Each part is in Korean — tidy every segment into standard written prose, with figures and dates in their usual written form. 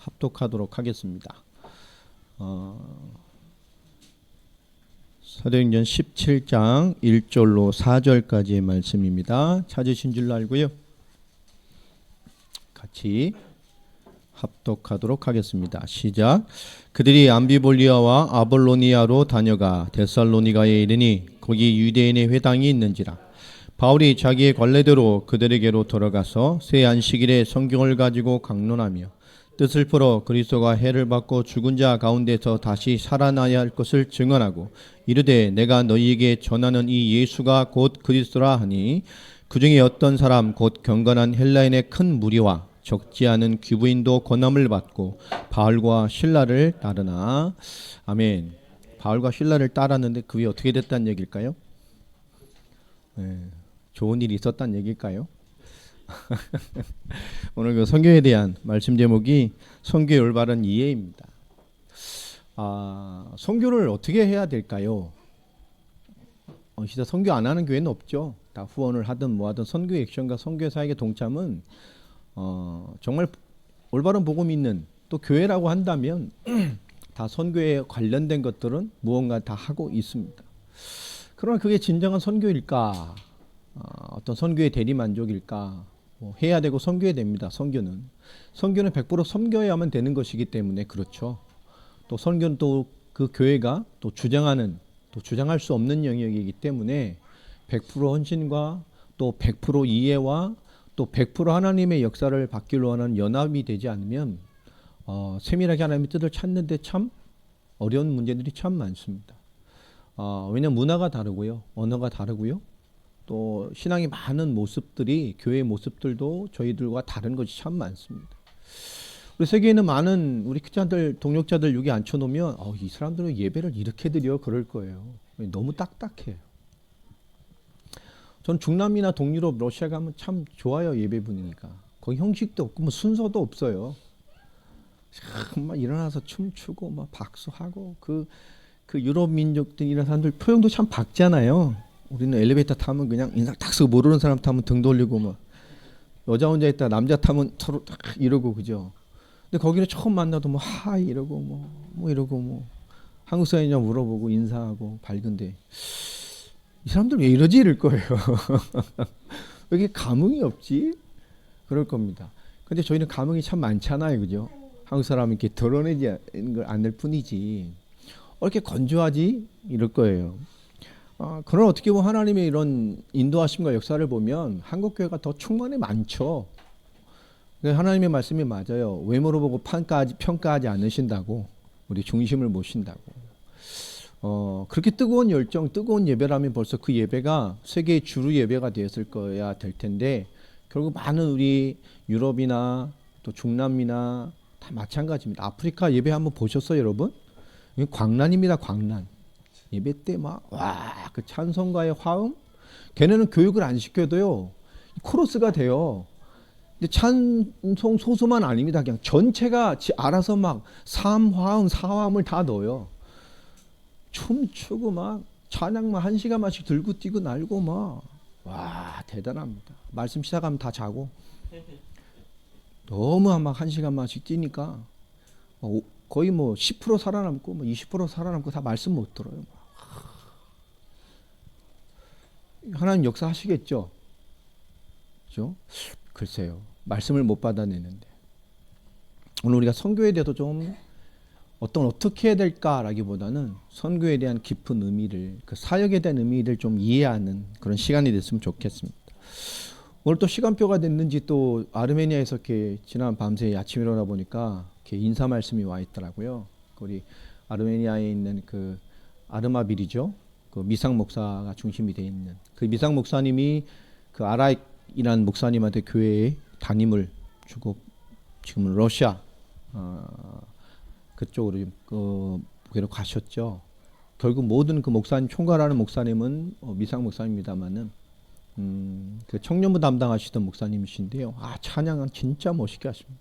합독하도록 하겠습니다. 사도행전 17장 1절로 4절까지의 말씀입니다. 찾으신 줄 알고요. 같이 합독하도록 하겠습니다. 시작. 그들이 암비볼리아와 아볼로니아로 다녀가 데살로니가에 이르니 거기 유대인의 회당이 있는지라. 바울이 자기의 관례대로 그들에게로 들어가서 새 안식일에 성경을 가지고 강론하며 뜻을 풀어 그리스도가 해를 받고 죽은 자 가운데서 다시 살아나야 할 것을 증언하고 이르되 내가 너희에게 전하는 이 예수가 곧 그리스도라 하니 그중에 어떤 사람 곧 경건한 헬라인의 큰 무리와 적지 않은 귀부인도 권함을 받고 바울과 실라를 따르나. 아멘. 바울과 실라를 따랐는데 그게 어떻게 됐다는 얘기일까요? 좋은 일이 있었다는 얘기일까요? 오늘 그 선교에 대한 말씀 제목이 선교의 올바른 이해입니다. 선교를 어떻게 해야 될까요? 진짜 선교 안 하는 교회는 없죠. 다 후원을 하든 뭐 하든 선교 액션과 선교 사역의 동참은 정말 올바른 복음 있는 또 교회라고 한다면 다 선교에 관련된 것들은 무언가 다 하고 있습니다. 그러나 그게 진정한 선교일까? 어떤 선교의 대리만족일까? 해야 되고 섬겨야 됩니다. 선교는 100% 섬겨야만 되는 것이기 때문에 그렇죠. 또 선교는 또 그 교회가 또 주장할 수 없는 영역이기 때문에 100% 헌신과 또 100% 이해와 또 100% 하나님의 역사를 받기로 하는 연합이 되지 않으면 세밀하게 하나님의 뜻을 찾는데 참 어려운 문제들이 참 많습니다. 왜냐하면 문화가 다르고요, 언어가 다르고요, 또 신앙이 많은 모습들이 교회의 모습들도 저희들과 다른 것이 참 많습니다. 우리 세계에 있는 많은 우리 크리스찬들 동역자들 여기 앉혀놓으면 이 사람들은 예배를 이렇게 드려 그럴 거예요. 너무 딱딱해요. 전 중남미나 동유럽 러시아 가면 참 좋아요. 예배 분위기가 거기 형식도 없고 뭐 순서도 없어요. 막 일어나서 춤추고 막 박수하고 그 유럽 민족들 이런 사람들 표정도 참 밝잖아요. 우리는 엘리베이터 타면 그냥 인상 딱 쓰고 모르는 사람 타면 등 돌리고 막 여자 혼자 있다 남자 타면 서로 딱 이러고 그죠. 근데 거기는 처음 만나도 뭐 하이 이러고 뭐 이러고 뭐 한국 사람이냐 물어보고 인사하고 밝은데 이 사람들 왜 이러지 이럴 거예요. 왜 이렇게 감흥이 없지? 그럴 겁니다. 근데 저희는 감흥이 참 많잖아요, 그죠? 한국 사람은 이렇게 드러내지 않을 뿐이지 이렇게 건조하지 이럴 거예요. 그런 어떻게 보면 하나님의 이런 인도하심과 역사를 보면 한국 교회가 더 충만히 많죠. 하나님의 말씀이 맞아요. 외모로 보고 평가하지 않으신다고, 우리 중심을 모신다고. 그렇게 뜨거운 열정, 뜨거운 예배라면 벌써 그 예배가 세계의 주류 예배가 되었을 거야 될 텐데 결국 많은 우리 유럽이나 또 중남미나 다 마찬가지입니다. 아프리카 예배 한번 보셨어요, 여러분? 광란입니다, 광란. 예배 때 그 찬송가의 화음, 걔네는 교육을 안 시켜도요 코러스가 돼요. 근데 찬송 소수만 아닙니다. 그냥 전체가 알아서 막 삼화음, 사화음을 다 넣어요. 춤추고 막 찬양만 1시간만씩 들고 뛰고 날고 대단합니다. 말씀 시작하면 다 자고 너무 막 1시간만씩 뛰니까 거의 10% 살아남고 20% 살아남고 다 말씀 못 들어요. 하나님 역사 하시겠죠? 그죠? 글쎄요. 말씀을 못 받아내는데. 오늘 우리가 선교에 대해서 좀 어떻게 해야 될까라기보다는 선교에 대한 깊은 의미를, 그 사역에 대한 의미를 좀 이해하는 그런 시간이 됐으면 좋겠습니다. 오늘 또 시간표가 됐는지 또 아르메니아에서 이렇게 지난 밤새 아침에 일어나 보니까 이렇게 인사 말씀이 와 있더라고요. 우리 아르메니아에 있는 그 아르마빌이죠. 그 미상 목사가 중심이 되어 있는 그 미상 목사님이 그 아라익이라는 목사님한테 교회에 담임을 주고 지금 러시아 그쪽으로 교회로 가셨죠. 결국 모든 그 목사님 총괄하는 목사님은 미상 목사입니다만은 그 청년부 담당하시던 목사님이신데요. 찬양은 진짜 멋있게 하십니다.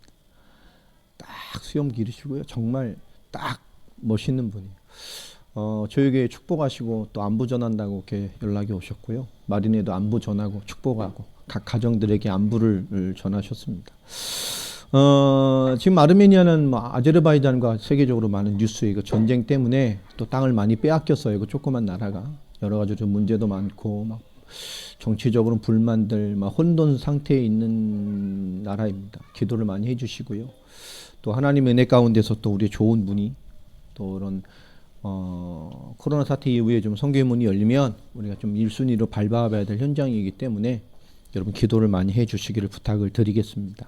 딱 수염 기르시고요. 정말 딱 멋있는 분이에요. 저에게 축복하시고 또 안부 전한다고 이렇게 연락이 오셨고요. 마린에도 안부 전하고 축복하고 각 가정들에게 안부를 전하셨습니다. 지금 아르메니아는 뭐 아제르바이잔과 세계적으로 많은 뉴스에 그 전쟁 때문에 또 땅을 많이 빼앗겼어요. 그 조그만 나라가 여러 가지로 문제도 많고 막 정치적으로 불만들 막 혼돈 상태에 있는 나라입니다. 기도를 많이 해주시고요. 또 하나님의 은혜 가운데서 또 우리의 좋은 분이 또 이런 코로나 사태 이후에 좀 선교의 문이 열리면 우리가 좀 1순위로 밟아봐야 될 현장이기 때문에 여러분 기도를 많이 해주시기를 부탁을 드리겠습니다.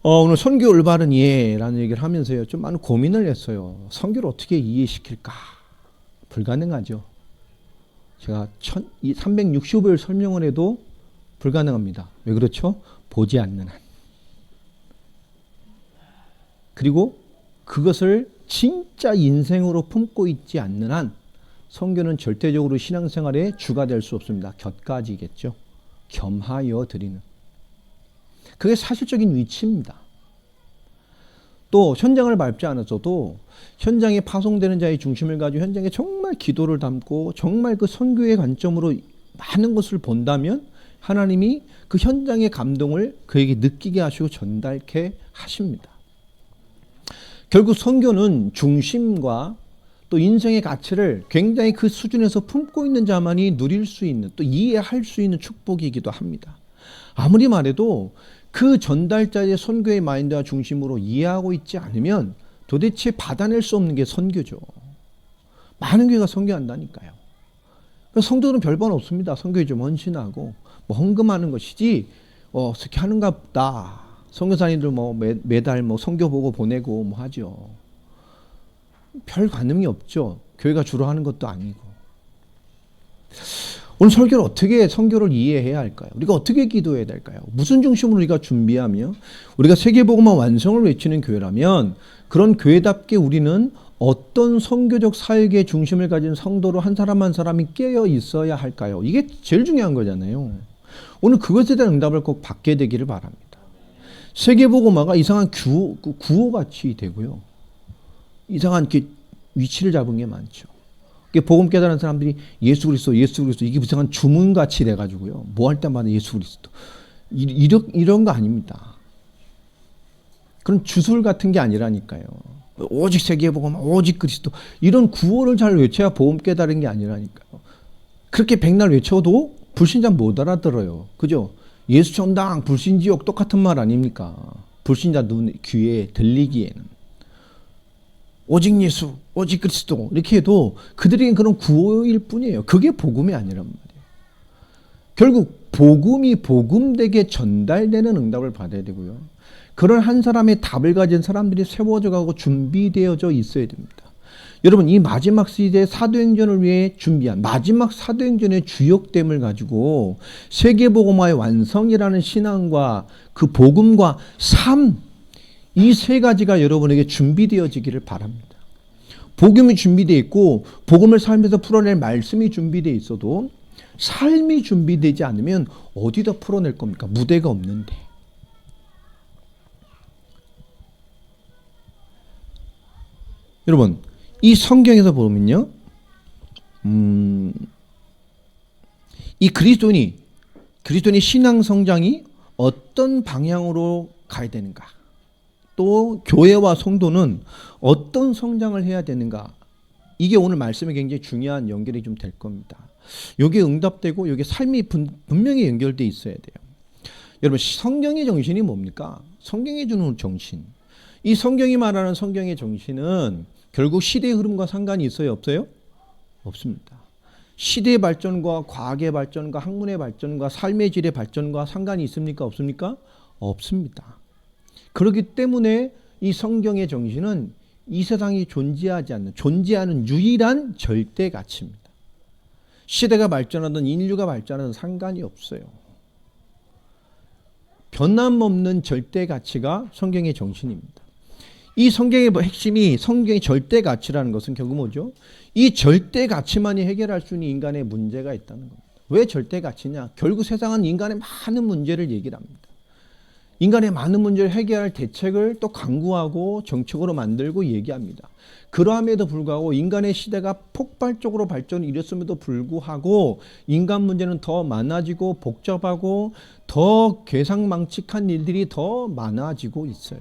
오늘 선교 올바른 이해라는 얘기를 하면서요 좀 많은 고민을 했어요. 선교를 어떻게 이해시킬까? 불가능하죠. 제가 365일 설명을 해도 불가능합니다. 왜 그렇죠? 보지 않는 한. 그리고 그것을 진짜 인생으로 품고 있지 않는 한 선교는 절대적으로 신앙생활의 주가 될 수 없습니다. 곁가지겠죠. 겸하여 드리는. 그게 사실적인 위치입니다. 또 현장을 밟지 않았어도 현장에 파송되는 자의 중심을 가지고 현장에 정말 기도를 담고 정말 그 선교의 관점으로 많은 것을 본다면 하나님이 그 현장의 감동을 그에게 느끼게 하시고 전달케 하십니다. 결국 선교는 중심과 또 인생의 가치를 굉장히 그 수준에서 품고 있는 자만이 누릴 수 있는 또 이해할 수 있는 축복이기도 합니다. 아무리 말해도 그 전달자의 선교의 마인드와 중심으로 이해하고 있지 않으면 도대체 받아낼 수 없는 게 선교죠. 많은 교회가 선교한다니까요. 성도들은 별반 없습니다. 선교에 좀 헌신하고 뭐 헌금하는 것이지 어떻게 하는가 보다. 선교사님들 뭐 매달 뭐 선교 보고 보내고 뭐 하죠. 별 반응이 없죠. 교회가 주로 하는 것도 아니고. 오늘 설교를 어떻게 선교를 이해해야 할까요? 우리가 어떻게 기도해야 될까요? 무슨 중심으로 우리가 준비하며 우리가 세계복음화 완성을 외치는 교회라면 그런 교회답게 우리는 어떤 선교적 사역의 중심을 가진 성도로 한 사람 한 사람이 깨어 있어야 할까요? 이게 제일 중요한 거잖아요. 오늘 그것에 대한 응답을 꼭 받게 되기를 바랍니다. 세계복음화가 이상한 구호같이 되고요. 이상한 이렇게 위치를 잡은 게 많죠. 복음 깨달은 사람들이 예수 그리스도 이게 이상한 주문같이 돼가지고요. 뭐 할 때마다 예수 그리스도 이런 거 아닙니다. 그런 주술 같은 게 아니라니까요. 오직 세계복음, 오직 그리스도 이런 구호를 잘 외쳐야 복음 깨달은 게 아니라니까요. 그렇게 백날 외쳐도 불신자 못 알아들어요. 그죠? 예수 천당, 불신지옥 똑같은 말 아닙니까? 불신자 귀에 들리기에는. 오직 예수, 오직 그리스도 이렇게 해도 그들에겐 그런 구호일 뿐이에요. 그게 복음이 아니란 말이에요. 결국 복음이 복음되게 전달되는 응답을 받아야 되고요. 그런 한 사람의 답을 가진 사람들이 세워져 가고 준비되어져 있어야 됩니다. 여러분 이 마지막 시대의 사도행전을 위해 준비한 마지막 사도행전의 주역됨을 가지고 세계복음화의 완성이라는 신앙과 그 복음과 삶 이 세 가지가 여러분에게 준비되어지기를 바랍니다. 복음이 준비되어 있고 복음을 삶에서 풀어낼 말씀이 준비되어 있어도 삶이 준비되지 않으면 어디다 풀어낼 겁니까? 무대가 없는데. 여러분 이 성경에서 보면요. 이 그리스도인이 신앙 성장이 어떤 방향으로 가야 되는가? 또 교회와 성도는 어떤 성장을 해야 되는가? 이게 오늘 말씀에 굉장히 중요한 연결이 좀 될 겁니다. 이게 응답되고 이게 삶이 분명히 연결되어 있어야 돼요. 여러분 성경의 정신이 뭡니까? 성경이 주는 정신. 이 성경이 말하는 성경의 정신은 결국 시대의 흐름과 상관이 있어요? 없어요? 없습니다. 시대의 발전과 과학의 발전과 학문의 발전과 삶의 질의 발전과 상관이 있습니까? 없습니까? 없습니다. 그렇기 때문에 이 성경의 정신은 이 세상이 존재하는 유일한 절대 가치입니다. 시대가 발전하든 인류가 발전하든 상관이 없어요. 변함없는 절대 가치가 성경의 정신입니다. 이 성경의 핵심이 성경의 절대 가치라는 것은 결국 뭐죠? 이 절대 가치만이 해결할 수 있는 인간의 문제가 있다는 겁니다. 왜 절대 가치냐? 결국 세상은 인간의 많은 문제를 얘기를 합니다. 인간의 많은 문제를 해결할 대책을 또 강구하고 정책으로 만들고 얘기합니다. 그러함에도 불구하고 인간의 시대가 폭발적으로 발전을 이뤘음에도 불구하고 인간 문제는 더 많아지고 복잡하고 더 괴상망측한 일들이 더 많아지고 있어요.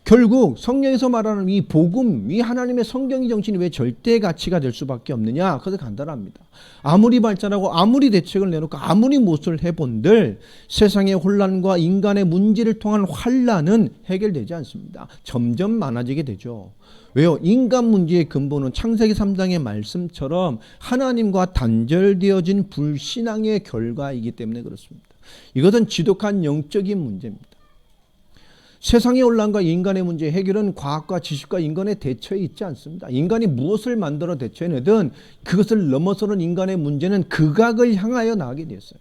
결국 성경에서 말하는 이 복음, 이 하나님의 성경의 정신이 왜 절대 가치가 될 수밖에 없느냐? 그것은 간단합니다. 아무리 발전하고 아무리 대책을 내놓고 아무리 무엇을 해본들 세상의 혼란과 인간의 문제를 통한 환란은 해결되지 않습니다. 점점 많아지게 되죠. 왜요? 인간 문제의 근본은 창세기 3장의 말씀처럼 하나님과 단절되어진 불신앙의 결과이기 때문에 그렇습니다. 이것은 지독한 영적인 문제입니다. 세상의 혼란과 인간의 문제 해결은 과학과 지식과 인간의 대처에 있지 않습니다. 인간이 무엇을 만들어 대처해내든 그것을 넘어서는 인간의 문제는 극악을 향하여 나가게 됐어요.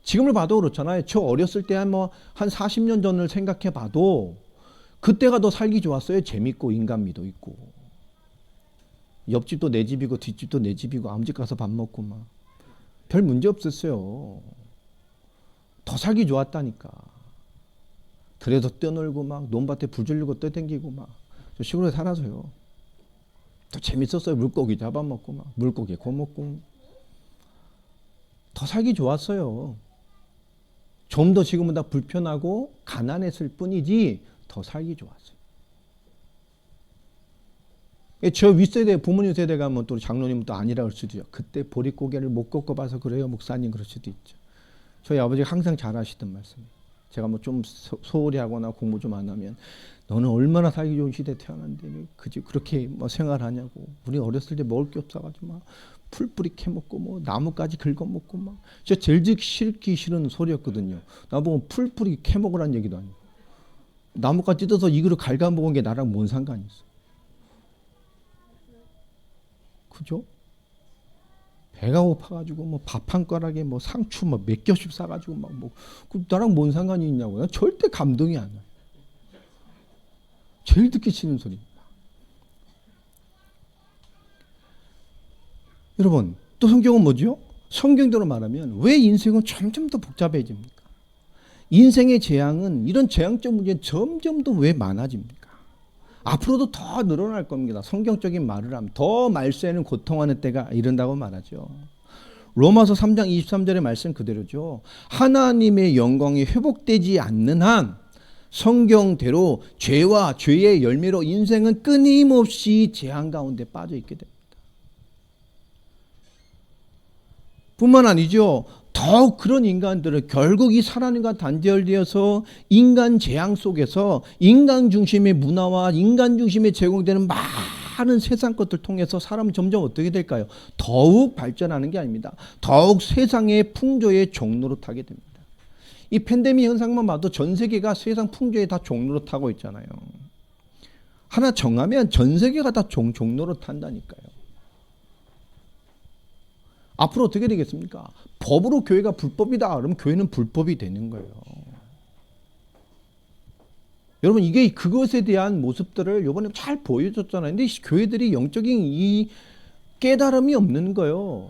지금을 봐도 그렇잖아요. 저 어렸을 때 한 40년 전을 생각해 봐도 그때가 더 살기 좋았어요. 재밌고 인간미도 있고. 옆집도 내 집이고 뒷집도 내 집이고 아무 집 가서 밥 먹고 막 별 문제 없었어요. 더 살기 좋았다니까. 들에서 뛰어놀고 막 논밭에 불 지르고 떠댕기고 막 저 시골에 살아서요. 더 재밌었어요. 물고기 잡아먹고 막 물고기 구워먹고 더 살기 좋았어요. 좀 더 지금보다 불편하고 가난했을 뿐이지 더 살기 좋았어요. 저 윗세대 부모님 세대 가면 또 장로님은 또 아니라 할 수도 있죠. 그때 보릿고개를 못 걷고 봐서 그래요 목사님 그럴 수도 있죠. 저희 아버지가 항상 잘하시던 말씀이에요. 제가 뭐 좀 소홀히 하거나 공부 좀 안 하면 너는 얼마나 살기 좋은 시대에 태어났는데 그지 그렇게 뭐 생활하냐고. 우리 어렸을 때 먹을 게 없어가지고 막 풀뿌리 캐먹고 뭐 나무까지 긁어먹고 막 진짜 제일 싫기 싫은 소리였거든요. 나보고 풀뿌리 캐먹으라는 얘기도 아니고 나무까지 뜯어서 이 그릇 갉아먹은 게 나랑 뭔 상관이 있어. 그죠? 배가 고파가지고 뭐 밥 한 가락에 뭐 상추 뭐 몇 겹씩 싸가지고 막 뭐 나랑 뭔 상관이 있냐고. 난 절대 감동이 안 와요. 제일 듣기 싫은 소리입니다. 여러분 또 성경은 뭐죠? 성경대로 말하면 왜 인생은 점점 더 복잡해집니까? 인생의 재앙은 이런 재앙적 문제는 점점 더 왜 많아집니까? 앞으로도 더 늘어날 겁니다. 성경적인 말을 하면 더 말세는 고통하는 때가 이른다고 말하죠. 로마서 3장 23절의 말씀 그대로죠. 하나님의 영광이 회복되지 않는 한 성경대로 죄와 죄의 열매로 인생은 끊임없이 재앙 가운데 빠져 있게 됩니다. 뿐만 아니죠. 더욱 그런 인간들은 결국 이 하나님과 단절되어서 인간 재앙 속에서 인간 중심의 문화와 인간 중심에 제공되는 많은 세상 것들 통해서 사람은 점점 어떻게 될까요? 더욱 발전하는 게 아닙니다. 더욱 세상의 풍조의 종로로 타게 됩니다. 이 팬데믹 현상만 봐도 전 세계가 세상 풍조에 다 종로로 타고 있잖아요. 하나 정하면 전 세계가 다 종로로 탄다니까요. 앞으로 어떻게 되겠습니까? 법으로 교회가 불법이다. 그러면 교회는 불법이 되는 거예요. 여러분 이게 그것에 대한 모습들을 이번에 잘 보여줬잖아요. 근데 교회들이 영적인 이 깨달음이 없는 거예요.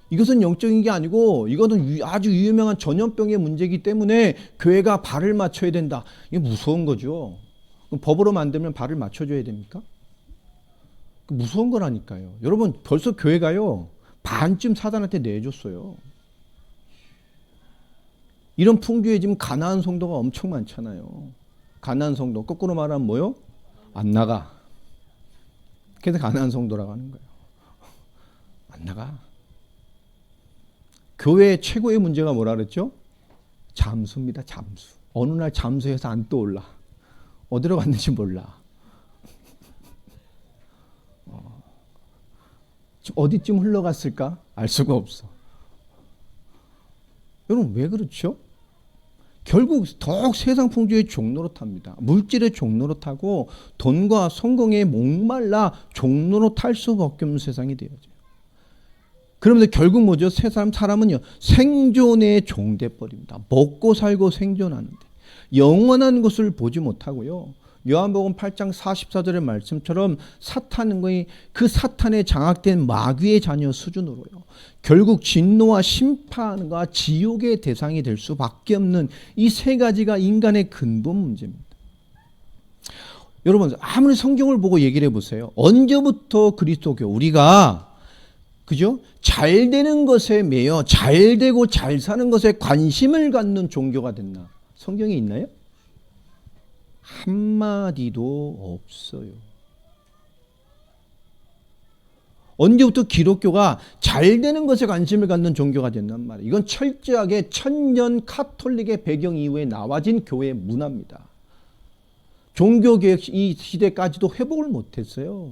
이것은 영적인 게 아니고 이거는 아주 유명한 전염병의 문제이기 때문에 교회가 발을 맞춰야 된다. 이게 무서운 거죠. 그럼 법으로 만들면 발을 맞춰줘야 됩니까? 무서운 거라니까요. 여러분 벌써 교회가요. 반쯤 사단한테 내줬어요. 이런 풍조에 지금 가난한 성도가 엄청 많잖아요. 가난한 성도 거꾸로 말하면 뭐요? 안 나가. 그래서 가난한 성도라고 하는 거예요. 안 나가. 교회의 최고의 문제가 뭐라 그랬죠? 잠수입니다. 잠수. 어느 날 잠수해서 안 떠올라. 어디로 갔는지 몰라. 어디쯤 흘러갔을까? 알 수가 없어. 여러분 왜 그렇죠? 결국 더욱 세상 풍조의 종로로 탑니다. 물질의 종로로 타고 돈과 성공에 목말라 종로로 탈 수밖에 없는 세상이 되어져요. 그러면서 결국 뭐죠? 사람은요 생존의 종돼 버립니다. 먹고 살고 생존하는데 영원한 것을 보지 못하고요. 요한복음 8장 44절의 말씀처럼 사탄은 거의 그 사탄에 장악된 마귀의 자녀 수준으로요. 결국 진노와 심판과 지옥의 대상이 될 수밖에 없는 이 세 가지가 인간의 근본 문제입니다. 여러분 아무리 성경을 보고 얘기를 해보세요. 언제부터 그리스도교 우리가 그죠? 잘 되는 것에 매여 잘 되고 잘 사는 것에 관심을 갖는 종교가 됐나? 성경에 있나요? 한마디도 없어요. 언제부터 기독교가 잘 되는 것에 관심을 갖는 종교가 됐단 말이에요. 이건 철저하게 천년 카톨릭의 배경 이후에 나와진 교회 문화입니다. 종교개혁 이 시대까지도 회복을 못했어요.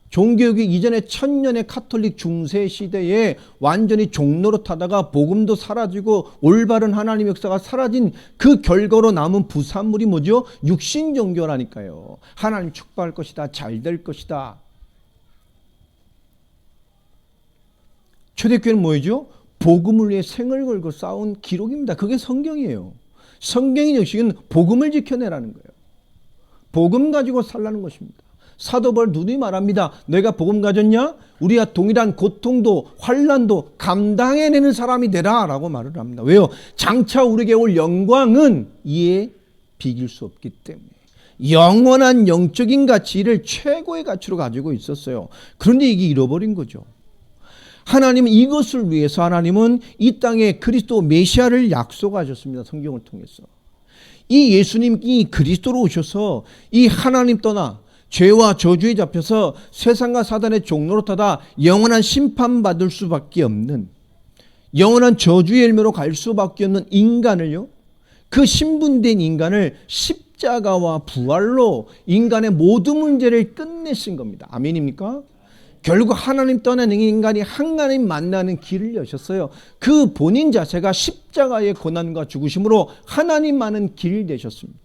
종교개혁 이전에 천년의 카톨릭 중세 시대에 완전히 종노릇하다가 복음도 사라지고 올바른 하나님 역사가 사라진 그 결과로 남은 부산물이 뭐죠? 육신 종교라니까요. 하나님 축복할 것이다. 잘 될 것이다. 초대교회는 뭐죠? 복음을 위해 생을 걸고 싸운 기록입니다. 그게 성경이에요. 성경의 역식은 복음을 지켜내라는 거예요. 복음 가지고 살라는 것입니다. 사도 바울 누누이 말합니다. 너희가 복음 가졌냐? 우리와 동일한 고통도 환난도 감당해내는 사람이 되라 라고 말을 합니다. 왜요? 장차 우리에게 올 영광은 이에 비길 수 없기 때문에 영원한 영적인 가치를 최고의 가치로 가지고 있었어요. 그런데 이게 잃어버린 거죠. 하나님은 이것을 위해서 하나님은 이 땅에 그리스도 메시아를 약속하셨습니다. 성경을 통해서. 이 예수님이 그리스도로 오셔서 이 하나님 떠나 죄와 저주에 잡혀서 세상과 사단의 종노릇하다 영원한 심판받을 수밖에 없는 영원한 저주의 열매로 갈 수밖에 없는 인간을요. 그 신분된 인간을 십자가와 부활로 인간의 모든 문제를 끝내신 겁니다. 아멘입니까? 결국 하나님 떠난 인간이 하나님 만나는 길을 여셨어요. 그 본인 자체가 십자가의 고난과 죽으심으로 하나님만은 길 되셨습니다.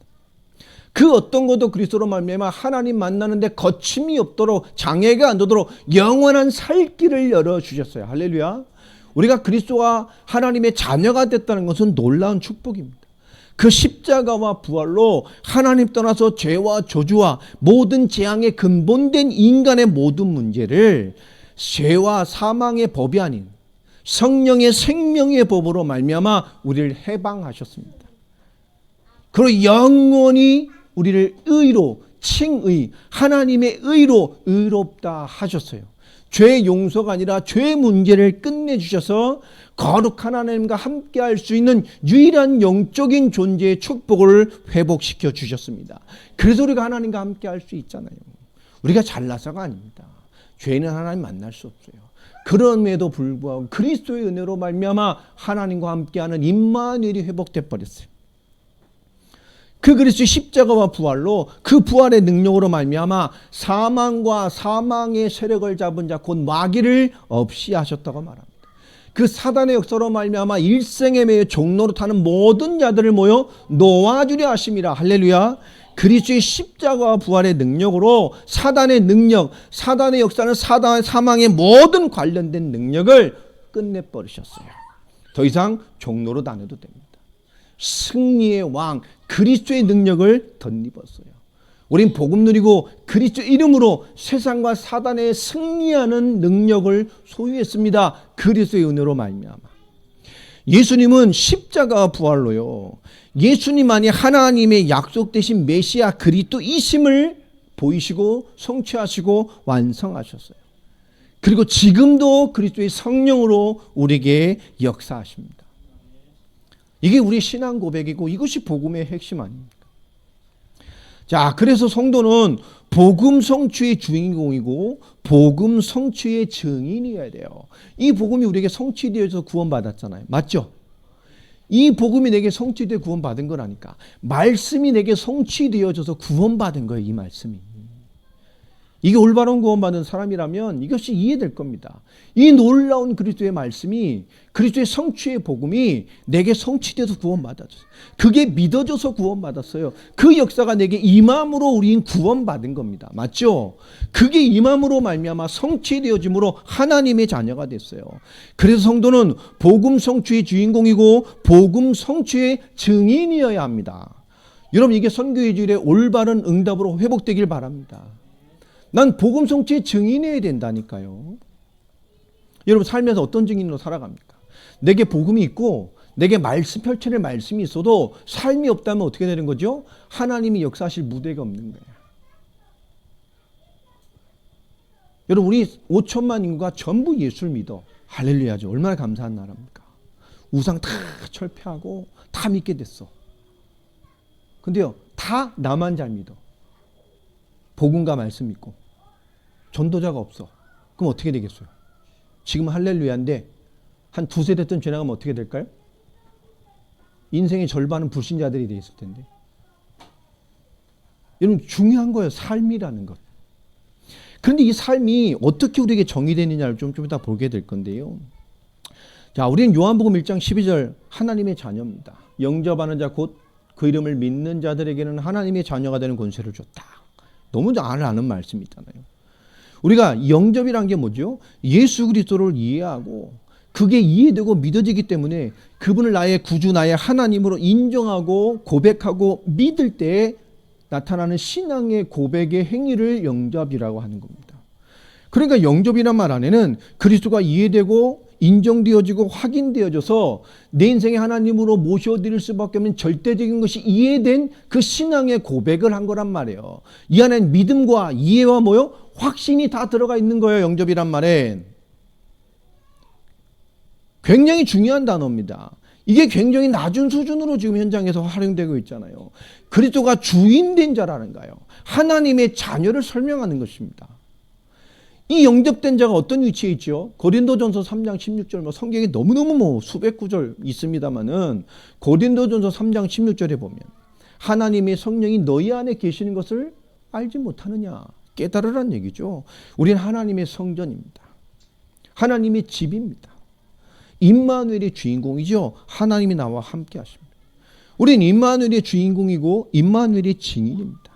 그 어떤 것도 그리스도로 말미암아 하나님 만나는데 거침이 없도록 장애가 안 되도록 영원한 살 길을 열어주셨어요. 할렐루야. 우리가 그리스도와 하나님의 자녀가 됐다는 것은 놀라운 축복입니다. 그 십자가와 부활로 하나님 떠나서 죄와 저주와 모든 재앙의 근본된 인간의 모든 문제를 죄와 사망의 법이 아닌 성령의 생명의 법으로 말미암아 우리를 해방하셨습니다. 그리고 영원히 우리를 의로 칭의 하나님의 의로 의롭다 하셨어요. 죄의 용서가 아니라 죄의 문제를 끝내주셔서 거룩한 하나님과 함께 할 수 있는 유일한 영적인 존재의 축복을 회복시켜 주셨습니다. 그래서 우리가 하나님과 함께 할 수 있잖아요. 우리가 잘나서가 아닙니다. 죄는 하나님 만날 수 없어요. 그럼에도 불구하고 그리스도의 은혜로 말미암아 하나님과 함께하는 임마누엘이 회복돼 버렸어요. 그 그리스도의 십자가와 부활로 그 부활의 능력으로 말미암아 사망과 사망의 세력을 잡은 자 곧 마귀를 없이 하셨다고 말합니다. 그 사단의 역사로 말미암아 일생에 매여 종노릇하는 모든 자들을 모여 놓아주려 하심이라. 할렐루야. 그리스도의 십자가와 부활의 능력으로 사단의 능력, 사단의 역사는 사단의 사망의 모든 관련된 능력을 끝내버리셨어요. 더 이상 종노릇 안 해도 됩니다. 승리의 왕 그리스도의 능력을 덧입었어요. 우린 복음 누리고 그리스도 이름으로 세상과 사단에 승리하는 능력을 소유했습니다. 그리스도의 은혜로 말미암아. 예수님은 십자가와 부활로요. 예수님만이 하나님의 약속되신 메시아 그리스도이심을 보이시고 성취하시고 완성하셨어요. 그리고 지금도 그리스도의 성령으로 우리에게 역사하십니다. 이게 우리 신앙 고백이고 이것이 복음의 핵심 아닙니까? 자, 그래서 성도는 복음 성취의 주인공이고 복음 성취의 증인이어야 돼요. 이 복음이 우리에게 성취되어서 구원받았잖아요. 맞죠? 이 복음이 내게 성취되어 구원받은 거라니까. 말씀이 내게 성취되어져서 구원받은 거예요. 이 말씀이. 이게 올바른 구원받은 사람이라면 이것이 이해될 겁니다. 이 놀라운 그리스도의 말씀이 그리스도의 성취의 복음이 내게 성취돼서 구원받았어요. 그게 믿어져서 구원받았어요. 그 역사가 내게 임함으로 우린 구원받은 겁니다. 맞죠? 그게 임함으로 말미암아 성취되어짐으로 하나님의 자녀가 됐어요. 그래서 성도는 복음 성취의 주인공이고 복음 성취의 증인이어야 합니다. 여러분, 이게 선교의 질의 올바른 응답으로 회복되길 바랍니다. 난 복음 성취의 증인해야 된다니까요. 여러분, 삶에서 어떤 증인으로 살아갑니까? 내게 복음이 있고 내게 말씀 펼쳐낼 말씀이 있어도 삶이 없다면 어떻게 되는 거죠? 하나님이 역사하실 무대가 없는 거예요. 여러분, 우리 5천만 인구가 전부 예수를 믿어. 할렐루야죠. 얼마나 감사한 나라입니까? 우상 다 철폐하고 다 믿게 됐어. 근데요, 다 나만 잘 믿어. 복음과 말씀 믿고 전도자가 없어. 그럼 어떻게 되겠어요? 지금 할렐루야인데 한 두세 대쯤 지나가면 어떻게 될까요? 인생의 절반은 불신자들이 돼 있을 텐데. 여러분, 중요한 거예요. 삶이라는 것. 그런데 이 삶이 어떻게 우리에게 정의되느냐를 좀 이따 보게 될 건데요. 자, 우리는 요한복음 1장 12절 하나님의 자녀입니다. 영접하는 자 곧 그 이름을 믿는 자들에게는 하나님의 자녀가 되는 권세를 줬다. 너무 잘 아는 말씀이잖아요. 우리가 영접이란 게 뭐죠? 예수 그리스도를 이해하고 그게 이해되고 믿어지기 때문에 그분을 나의 구주, 나의 하나님으로 인정하고 고백하고 믿을 때 나타나는 신앙의 고백의 행위를 영접이라고 하는 겁니다. 그러니까 영접이란 말 안에는 그리스도가 이해되고 인정되어지고 확인되어져서 내 인생의 하나님으로 모셔드릴 수밖에 없는 절대적인 것이 이해된 그 신앙의 고백을 한 거란 말이에요. 이 안에는 믿음과 이해와 뭐요? 확신이 다 들어가 있는 거예요. 영접이란 말엔. 굉장히 중요한 단어입니다. 이게 굉장히 낮은 수준으로 지금 현장에서 활용되고 있잖아요. 그리스도가 주인된 자라는 거예요. 하나님의 자녀를 설명하는 것입니다. 이 영접된 자가 어떤 위치에 있죠? 고린도전서 3장 16절, 성경에 너무너무 수백 구절 있습니다만은 고린도전서 3장 16절에 보면 하나님의 성령이 너희 안에 계시는 것을 알지 못하느냐, 깨달으란 얘기죠. 우리는 하나님의 성전입니다. 하나님의 집입니다. 임마누엘의 주인공이죠. 하나님이 나와 함께 하십니다. 우리는 임마누엘의 주인공이고 임마누엘의 증인입니다.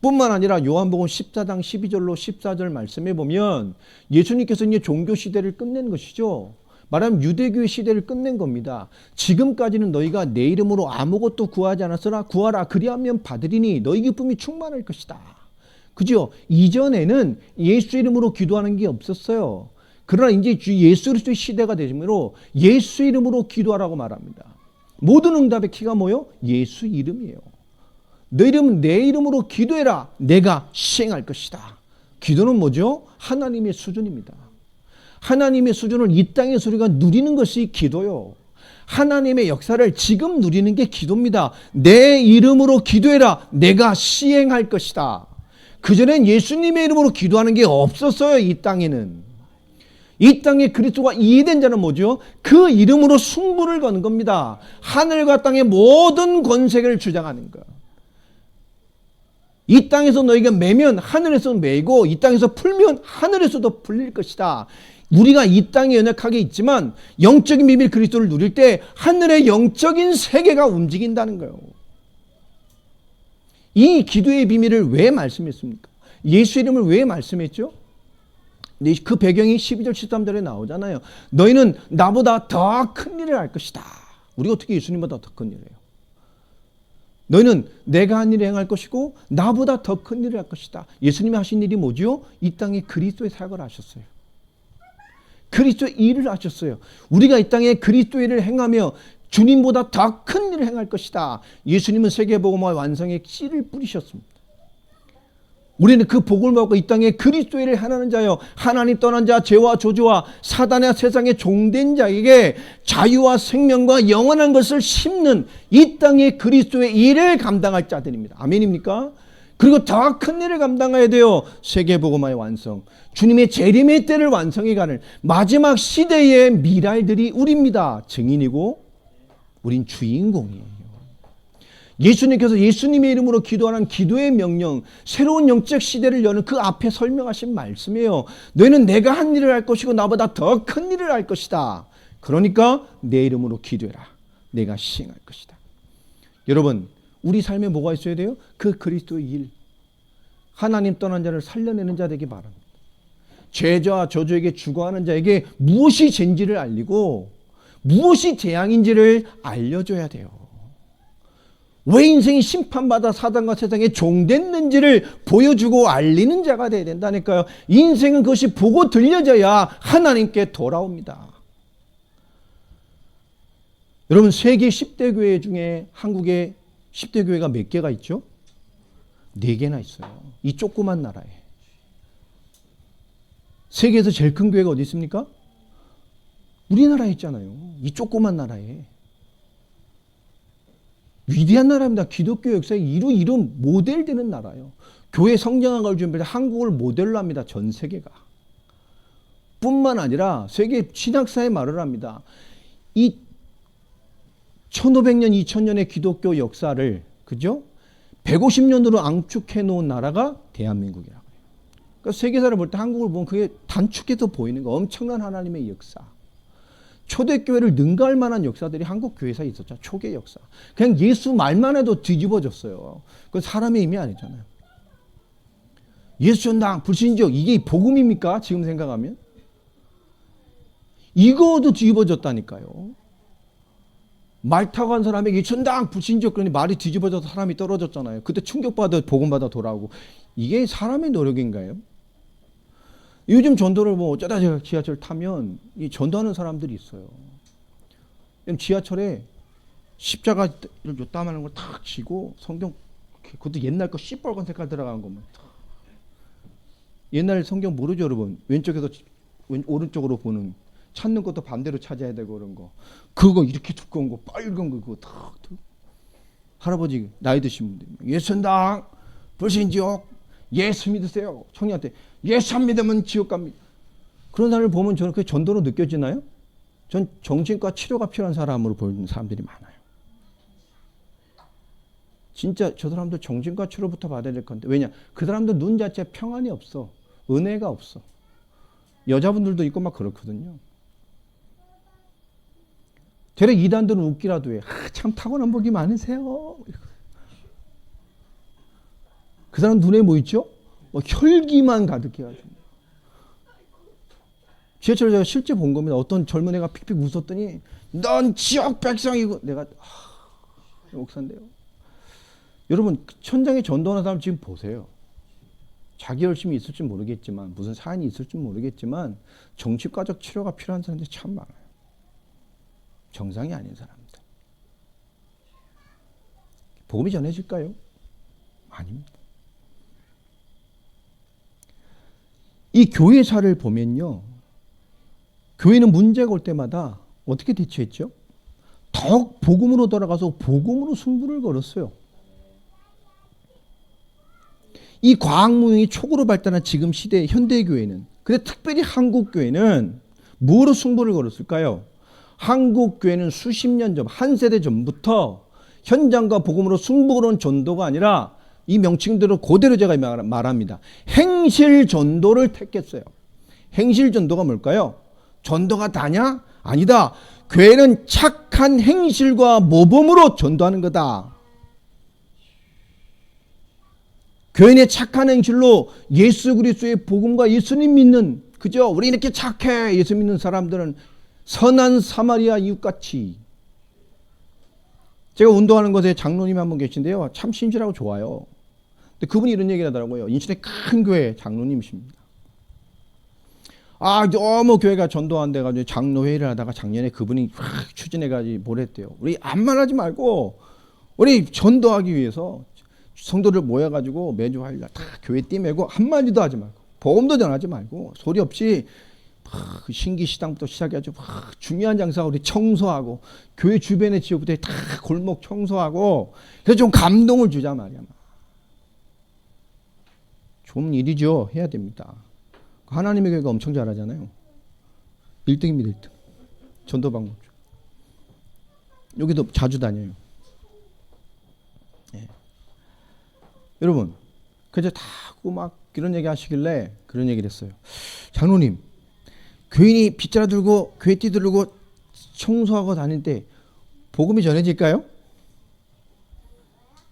뿐만 아니라 요한복음 14장 12절로 14절 말씀해 보면 예수님께서 이제 종교 시대를 끝낸 것이죠. 말하면 유대교의 시대를 끝낸 겁니다. 지금까지는 너희가 내 이름으로 아무것도 구하지 않았으나 구하라 그리하면 받으리니 너희 기쁨이 충만할 것이다. 그죠? 이전에는 예수 이름으로 기도하는 게 없었어요. 그러나 이제 예수 그리스도의 시대가 되므로 예수 이름으로 기도하라고 말합니다. 모든 응답의 키가 뭐요? 예수 이름이에요. 너 이름은 내 이름으로 기도해라. 내가 시행할 것이다. 기도는 뭐죠? 하나님의 수준입니다. 하나님의 수준을 이 땅에서 우리가 누리는 것이 기도요. 하나님의 역사를 지금 누리는 게 기도입니다. 내 이름으로 기도해라. 내가 시행할 것이다. 그전엔 예수님의 이름으로 기도하는 게 없었어요. 이 땅에는. 이 땅에 그리스도가 이해된 자는 뭐죠? 그 이름으로 승부를 거는 겁니다. 하늘과 땅의 모든 권세를 주장하는 것. 이 땅에서 너희가 매면 하늘에서 매고 이 땅에서 풀면 하늘에서도 풀릴 것이다. 우리가 이 땅에 연약하게 있지만 영적인 비밀 그리스도를 누릴 때 하늘의 영적인 세계가 움직인다는 거예요. 이 기도의 비밀을 왜 말씀했습니까? 예수 이름을 왜 말씀했죠? 그 배경이 12절 13절에 나오잖아요. 너희는 나보다 더 큰 일을 할 것이다. 우리가 어떻게 예수님보다 더 큰 일을 해요? 너희는 내가 한 일을 행할 것이고 나보다 더 큰 일을 할 것이다. 예수님이 하신 일이 뭐죠? 이 땅에 그리스도의 사역을 하셨어요. 그리스도의 일을 하셨어요. 우리가 이 땅에 그리스도의 일을 행하며 주님보다 더 큰 일을 행할 것이다. 예수님은 세계복음화 완성의 씨를 뿌리셨습니다. 우리는 그 복을 받고 이 땅에 그리스도의 일을 하는 자요, 하나님 떠난 자, 죄와 저주와 사단의 세상에 종된 자에게 자유와 생명과 영원한 것을 심는 이 땅에 그리스도의 일을 감당할 자들입니다. 아멘입니까? 그리고 더 큰 일을 감당해야 돼요. 세계복음화의 완성, 주님의 재림의 때를 완성해가는 마지막 시대의 미랄들이 우리입니다. 증인이고 우린 주인공이에요. 예수님께서 예수님의 이름으로 기도하는 기도의 명령, 새로운 영적 시대를 여는 그 앞에 설명하신 말씀이에요. 너희는 내가 한 일을 할 것이고 나보다 더 큰 일을 할 것이다. 그러니까 내 이름으로 기도해라. 내가 시행할 것이다. 여러분, 우리 삶에 뭐가 있어야 돼요? 그 그리스도의 일. 하나님 떠난 자를 살려내는 자 되기 바랍니다. 죄와 저주에게 죽어가는 자에게 무엇이 죄인지를 알리고 무엇이 재앙인지를 알려줘야 돼요. 왜 인생이 심판받아 사단과 세상에 종됐는지를 보여주고 알리는 자가 되어야 된다니까요. 인생은 그것이 보고 들려져야 하나님께 돌아옵니다. 여러분, 세계 10대 교회 중에 한국에 10대 교회가 몇 개가 있죠? 4개나 있어요. 이 조그만 나라에. 세계에서 제일 큰 교회가 어디 있습니까? 우리나라에 있잖아요. 이 조그만 나라에. 위대한 나라입니다. 기독교 역사에 이름 모델되는 나라예요. 교회 성장학을 준비할 때 한국을 모델로 합니다. 전 세계가. 뿐만 아니라 세계 신학사에 말을 합니다. 이 1500년, 2000년의 기독교 역사를, 그죠? 150년으로 앙축해 놓은 나라가 대한민국이라고 해요. 그러니까 세계사를 볼 때 한국을 보면 그게 단축해서 보이는 거, 엄청난 하나님의 역사. 초대교회를 능가할 만한 역사들이 한국 교회사에 있었죠. 초계 역사. 그냥 예수 말만 해도 뒤집어졌어요. 그건 사람의 힘이 아니잖아요. 예수 전당, 불신족, 이게 복음입니까? 지금 생각하면? 이거도 뒤집어졌다니까요. 말 타고 간 사람에게 전당, 불신족, 그러니 말이 뒤집어져서 사람이 떨어졌잖아요. 그때 충격받아 복음받아 돌아오고. 이게 사람의 노력인가요? 요즘 전도를 뭐 어쩌다 제가 지하철 타면 이 전도하는 사람들이 있어요. 지하철에 십자가를 요따만한 걸 탁 쥐고 성경, 그것도 옛날 거 시뻘건 색깔 들어간 것만. 옛날 성경 모르죠, 여러분? 왼쪽에서 오른쪽으로 보는, 찾는 것도 반대로 찾아야 되고 그런 거. 그거 이렇게 두꺼운 거, 빨간 거, 그거 탁. 할아버지 나이 드신 분들, 예수당, 불신지옥, 예수 믿으세요. 청년한테 예수 안 믿으면 지옥 갑니다. 그런 사람을 보면 저는 그게 전도로 느껴지나요? 전 정신과 치료가 필요한 사람으로 보이는 사람들이 많아요. 진짜 저 사람들 정신과 치료부터 받아야 될 건데, 왜냐? 그 사람들 눈 자체에 평안이 없어. 은혜가 없어. 여자분들도 있고 막 그렇거든요. 되레 이단들은 웃기라도 해. 참 타고난 복이 많으세요. 그 사람 눈에 뭐 있죠? 혈기만 가득해가지고. 지하철에서 제가 실제 본 겁니다. 어떤 젊은 애가 픽픽 웃었더니 넌 지옥 백성이고, 내가 목사인데요. 여러분, 천장에 전도하는 사람 지금 보세요. 자기 열심이 있을지 모르겠지만, 무슨 사연이 있을지 모르겠지만 정신과적 치료가 필요한 사람들이 참 많아요. 정상이 아닌 사람들. 복음이 전해질까요? 아닙니다. 이 교회사를 보면요, 교회는 문제가 올 때마다 어떻게 대처했죠? 더욱 복음으로 돌아가서 복음으로 승부를 걸었어요. 이 과학무용이 초고로 발달한 지금 시대의 현대교회는, 근데 특별히 한국교회는 뭐로 승부를 걸었을까요? 한국교회는 수십 년 전, 한 세대 전부터 현장과 복음으로 승부 거는 전도가 아니라, 이 명칭대로 그대로 제가 말합니다. 행실 전도를 택했어요. 행실 전도가 뭘까요? 전도가 다냐? 아니다. 교회는 착한 행실과 모범으로 전도하는 거다. 교회의 착한 행실로 예수 그리스도의 복음과 예수님 믿는, 그죠? 우리 이렇게 착해 예수 믿는 사람들은 선한 사마리아 이웃같이. 제가 운동하는 곳에 장로님이 한 분 계신데요, 참 신실하고 좋아요. 근데 그분이 이런 얘기를 하더라고요. 인천의 큰 교회 장로님이십니다. 너무 교회가 전도 안 돼가지고 장로회의를 하다가 작년에 그분이 확 추진해가지고 뭘 했대요. 우리 아무 말 하지 말고 우리 전도하기 위해서 성도들 모여가지고 매주 화요일 날 다 교회 띠매고 한마디도 하지 말고 복음도 전하지 말고 소리 없이 신기시당부터 시작해가지고 중요한 장사 우리 청소하고 교회 주변의 지역부터 다 골목 청소하고, 그래서 좀 감동을 주자 말이야. 좋은 일이죠. 해야 됩니다. 하나님의 교회가 엄청 잘하잖아요. 1등입니다. 1등. 전도 방법. 여기도 자주 다녀요. 네. 여러분, 그저 다 막 이런 얘기 하시길래 그런 얘기를 했어요. 장로님, 교인이 빗자루 들고 교회띠 들고 청소하고 다닐 때 복음이 전해질까요?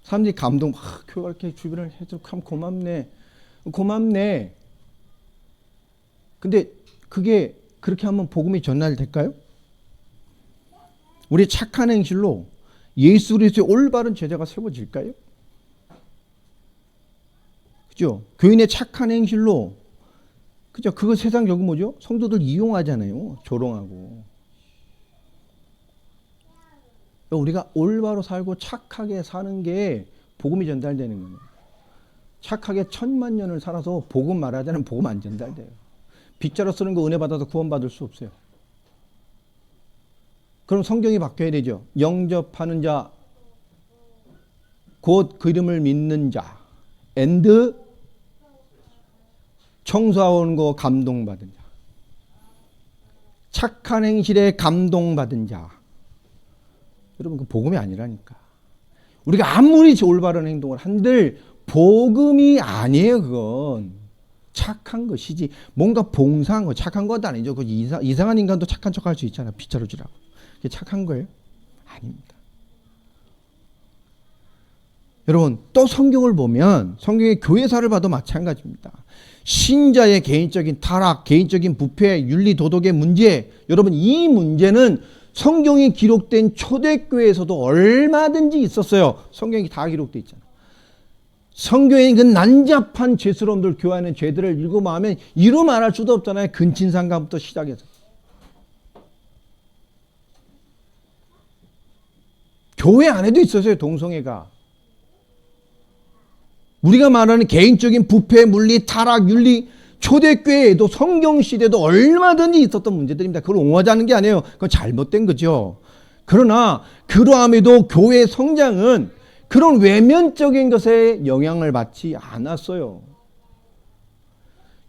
사람들이 감동, 교회가 이렇게 주변을 해줘 참 고맙네. 근데 그게 그렇게 하면 복음이 전달될까요? 우리 착한 행실로 예수 그리스도의 올바른 제자가 세워질까요? 그죠? 교인의 착한 행실로, 그죠? 그거 세상적인 뭐죠? 성도들 이용하잖아요. 조롱하고. 우리가 올바로 살고 착하게 사는 게 복음이 전달되는 거예요. 착하게 1000만 년을 살아서 복음 말하자면 복음 안 전달돼요. 빗자루 쓰는 거 은혜 받아서 구원받을 수 없어요. 그럼 성경이 바뀌어야 되죠. 영접하는 자, 곧 그 이름을 믿는 자, and 청소하는 거 감동받은 자, 착한 행실에 감동받은 자. 여러분, 그 복음이 아니라니까. 우리가 아무리 올바른 행동을 한들 복음이 아니에요. 그건 착한 것이지. 뭔가 봉사한 거 착한 것도 아니죠. 그 이상한 인간도 착한 척할 수 있잖아. 빗자루 주라고. 그게 착한 거예요? 아닙니다. 여러분, 또 성경을 보면 성경의 교회사를 봐도 마찬가지입니다. 신자의 개인적인 타락, 개인적인 부패, 윤리 도덕의 문제, 여러분 이 문제는 성경이 기록된 초대교회에서도 얼마든지 있었어요. 성경이 다 기록되어 있잖아요. 성경에 그 난잡한 죄스러움들, 교회하는 죄들을 읽어보면 이루 말할 수도 없잖아요. 근친상간부터 시작해서. 교회 안에도 있었어요. 동성애가. 우리가 말하는 개인적인 부패, 물리, 타락, 윤리, 초대교회에도 성경시대도 얼마든지 있었던 문제들입니다. 그걸 옹호하자는 게 아니에요. 그건 잘못된 거죠. 그러나 그러함에도 교회 성장은 그런 외면적인 것에 영향을 받지 않았어요.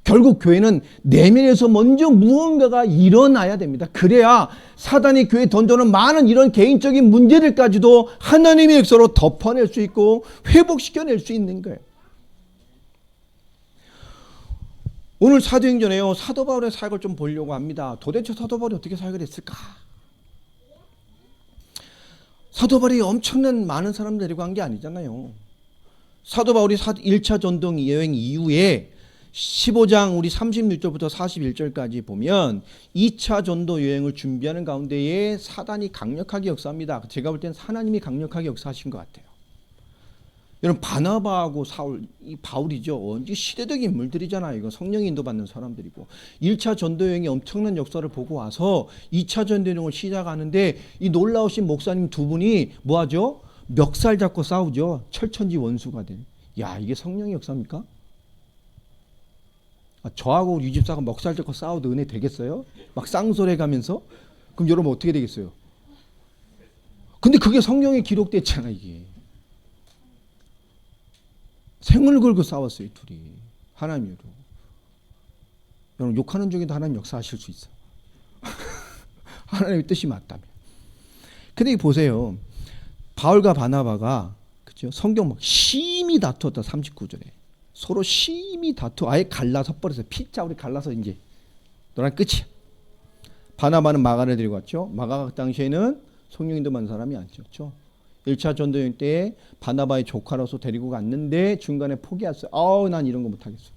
결국 교회는 내면에서 먼저 무언가가 일어나야 됩니다. 그래야 사단이 교회에 던져놓은 많은 이런 개인적인 문제들까지도 하나님의 역사로 덮어낼 수 있고 회복시켜낼 수 있는 거예요. 오늘 사도행전에요. 사도 바울의 사역을 좀 보려고 합니다. 도대체 사도 바울이 어떻게 사역을 했을까? 사도 바울이 엄청난 많은 사람 데리고 간 게 아니잖아요. 사도 바울이 1차 전도 여행 이후에 15장 우리 36절부터 41절까지 보면 2차 전도 여행을 준비하는 가운데에 사단이 강력하게 역사합니다. 제가 볼 때는 하나님이 강력하게 역사하신 것 같아요. 여러분 바나바하고 사울, 이 바울이죠. 언제 시대적 인물들이잖아요. 이거 성령 인도받는 사람들이고 1차 전도 여행이 엄청난 역사를 보고 와서 2차 전도 여행을 시작하는데 이 놀라우신 목사님 두 분이 뭐하죠? 멱살 잡고 싸우죠. 철천지 원수가 된. 야, 이게 성령의 역사입니까? 저하고 우리 집사가 멱살 잡고 싸워도 은혜 되겠어요? 막 쌍소리 가면서? 그럼 여러분 어떻게 되겠어요? 근데 그게 성경에 기록됐잖아. 이게 생을 걸고 싸웠어요. 둘이 하나님으로. 여러분 욕하는 중에도 하나님 역사하실 수 있어. 하나님의 뜻이 맞다면. 근데 보세요. 바울과 바나바가 그죠? 성경 막 심히 다투었다. 39절에 서로 심히 다투 아예 갈라서 버려서 피자우리 갈라서 이제 너랑 끝이야. 바나바는 마가를 데리고 왔죠. 마가가 그 당시에는 성령인도 많은 사람이 아니었죠. 1차 전도여행 때 바나바의 조카로서 데리고 갔는데 중간에 포기했어요. 난 이런 거 못하겠어.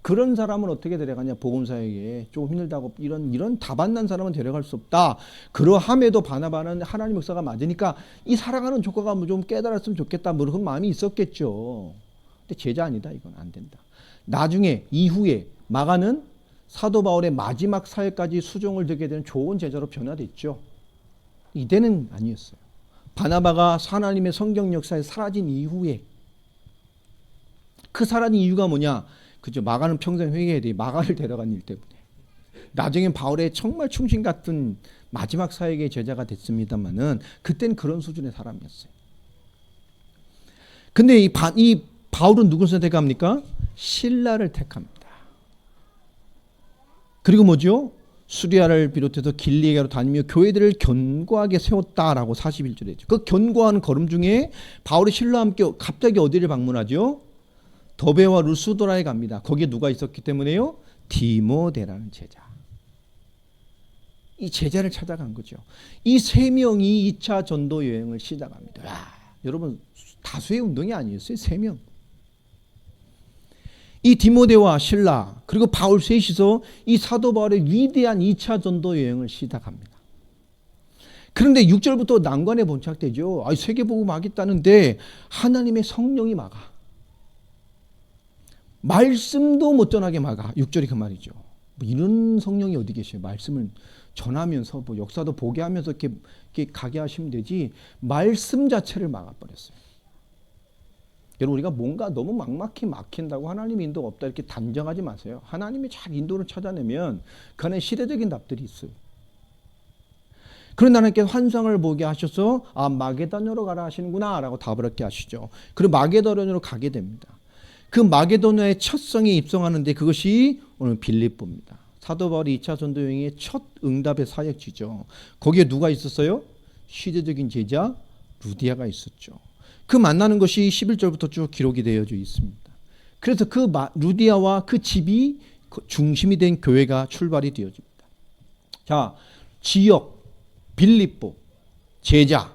그런 사람은 어떻게 데려가냐. 복음사에게 조금 힘들다고 이런 다반난 사람은 데려갈 수 없다. 그러함에도 바나바는 하나님 역사가 맞으니까 이 살아가는 조카가 뭐 좀 깨달았으면 좋겠다. 뭐 그런 마음이 있었겠죠. 근데 제자 아니다. 이건 안 된다. 나중에 이후에 마가는 사도 바울의 마지막 사회까지 수종을 듣게 되는 좋은 제자로 변화됐죠. 이때는 아니었어요. 바나바가 하나님의 성경 역사에 사라진 이후에 그 사라진 이유가 뭐냐? 그죠? 마가는 평생 회개해야 돼. 마가를 데려간 일 때문에. 나중엔 바울의 정말 충신 같은 마지막 사역의 제자가 됐습니다만은 그때는 그런 수준의 사람이었어요. 근데 이 바울은 누구를 선택합니까? 실라를 택합니다. 그리고 뭐죠? 수리아를 비롯해서 길리에가로 다니며 교회들을 견고하게 세웠다라고 41절에 했죠. 그 견고한 걸음 중에 바울이 실라와 함께 갑자기 어디를 방문하죠? 더베와 루스도라에 갑니다. 거기에 누가 있었기 때문에요? 디모데라는 제자. 이 제자를 찾아간 거죠. 이 세 명이 2차 전도 여행을 시작합니다. 야, 여러분 다수의 운동이 아니었어요. 3명. 이 디모데와 실라 그리고 바울 셋이서 이 사도 바울의 위대한 2차 전도 여행을 시작합니다. 그런데 6절부터 난관에 봉착되죠. 세계복음 하겠다는데 하나님의 성령이 막아. 말씀도 못 전하게 막아. 6절이 그 말이죠. 뭐 이런 성령이 어디 계셔요? 말씀을 전하면서 뭐 역사도 보게 하면서 이렇게 가게 하시면 되지, 말씀 자체를 막아버렸어요. 여러분, 우리가 뭔가 너무 막막히 막힌다고 하나님의 인도가 없다 이렇게 단정하지 마세요. 하나님이 잘 인도를 찾아내면 그 안에 시대적인 답들이 있어요. 그런데 하나님께서 환상을 보게 하셔서 마게도냐로 가라 하시는구나 라고 답을 얻게 하시죠. 그리고 마게도냐로 가게 됩니다. 그 마게도냐의 첫 성에 입성하는데 그것이 오늘 빌립보입니다. 사도 바울이 2차 전도 여행의 첫 응답의 사역지죠. 거기에 누가 있었어요? 시대적인 제자 루디아가 있었죠. 그 만나는 것이 11절부터 쭉 기록이 되어져 있습니다. 그래서 그 루디아와 그 집이 중심이 된 교회가 출발이 되어집니다. 자, 지역, 빌립보, 제자,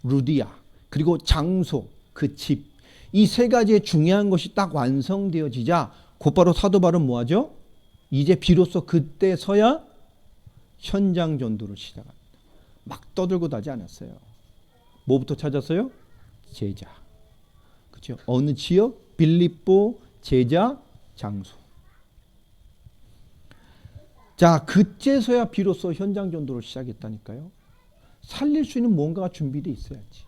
루디아, 그리고 장소, 그 집, 이 세 가지의 중요한 것이 딱 완성되어지자 곧바로 사도 바울은 뭐하죠? 이제 비로소 그때서야 현장 전도를 시작합니다. 막 떠들고 다지 않았어요. 뭐부터 찾았어요? 제자. 그렇죠? 어느 지역? 빌립보, 제자, 장소. 자, 그때서야 비로소 현장 전도를 시작했다니까요. 살릴 수 있는 뭔가가 준비되어 있어야지.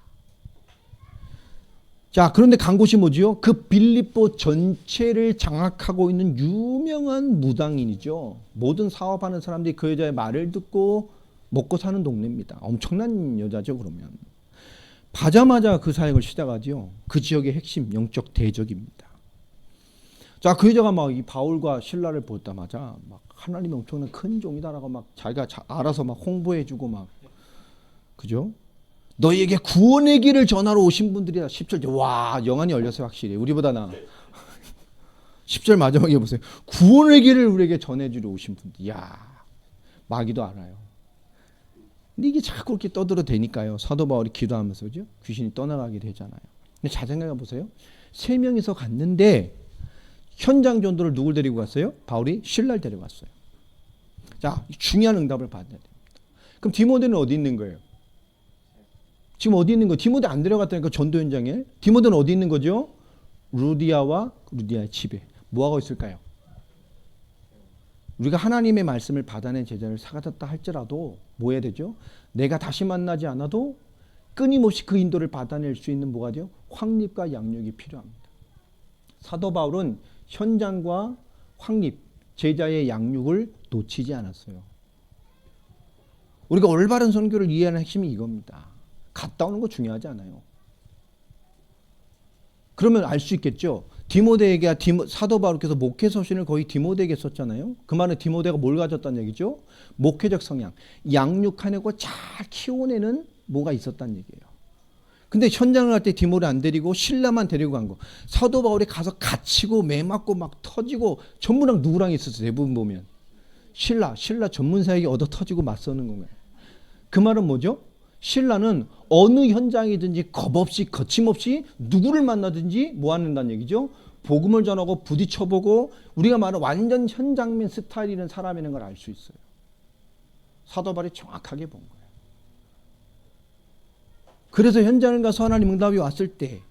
자, 그런데 간 곳이 뭐지요? 그 빌립보 전체를 장악하고 있는 유명한 무당인이죠. 모든 사업하는 사람들이 그 여자의 말을 듣고 먹고 사는 동네입니다. 엄청난 여자죠, 그러면. 가자마자 그 사역을 시작하죠. 그 지역의 핵심 영적 대적입니다. 자, 그 여자가 막 이 바울과 신라를 보자마자 막 하나님이 엄청난 큰 종이다라고 막 자기가 알아서 막 홍보해주고 막, 그죠? 너희에게 구원의 길을 전하러 오신 분들이다. 10절. 와, 영안이 열렸어요, 확실히. 우리보다 나. 10절 마지막에 보세요. 구원의 길을 우리에게 전해주러 오신 분들. 이야, 마귀도 알아요. 근데 이게 자꾸 이렇게 떠들어대니까요. 사도 바울이 기도하면서, 그죠? 귀신이 떠나가게 되잖아요. 근데 잘 생각해 보세요. 3명이서 갔는데 현장 전도를 누굴 데리고 갔어요? 바울이 신라를 데려갔어요. 자, 중요한 응답을 받아야 됩니다. 그럼 디모데는 어디 있는 거예요? 지금 어디 있는 거예요? 디모데 안 데려갔다니까, 전도 현장에. 디모데는 어디 있는 거죠? 루디아와 루디아의 집에. 뭐하고 있을까요? 우리가 하나님의 말씀을 받아낸 제자를 사가졌다 할지라도 뭐 해야 되죠? 내가 다시 만나지 않아도 끊임없이 그 인도를 받아낼 수 있는 뭐가 돼요? 확립과 양육이 필요합니다. 사도 바울은 현장과 확립, 제자의 양육을 놓치지 않았어요. 우리가 올바른 선교를 이해하는 핵심이 이겁니다. 갔다 오는 거 중요하지 않아요. 그러면 알 수 있겠죠. 디모데에게 사도 바울께서 목회 서신을 거의 디모데에게 썼잖아요. 그 말은 디모데가 뭘 가졌다는 얘기죠? 목회적 성향, 양육하내고 잘 키워내는 뭐가 있었다는 얘기예요. 근데 현장을 갈 때 디모데 안 데리고 신라만 데리고 간 거. 사도 바울이 가서 갇히고 매 맞고 막 터지고 전부랑 누구랑 있었어요? 대부분 보면 신라 전문 사역이 얻어 터지고 맞서는 건가요? 그 말은 뭐죠? 신라는 어느 현장이든지 겁없이 거침없이 누구를 만나든지 뭐 한다는 얘기죠? 복음을 전하고 부딪혀보고 우리가 말하는 완전 현장면 스타일이는 사람이라는 걸 알 수 있어요. 사도 바울이 정확하게 본 거예요. 그래서 현장을 가서 하나님 응답이 왔을 때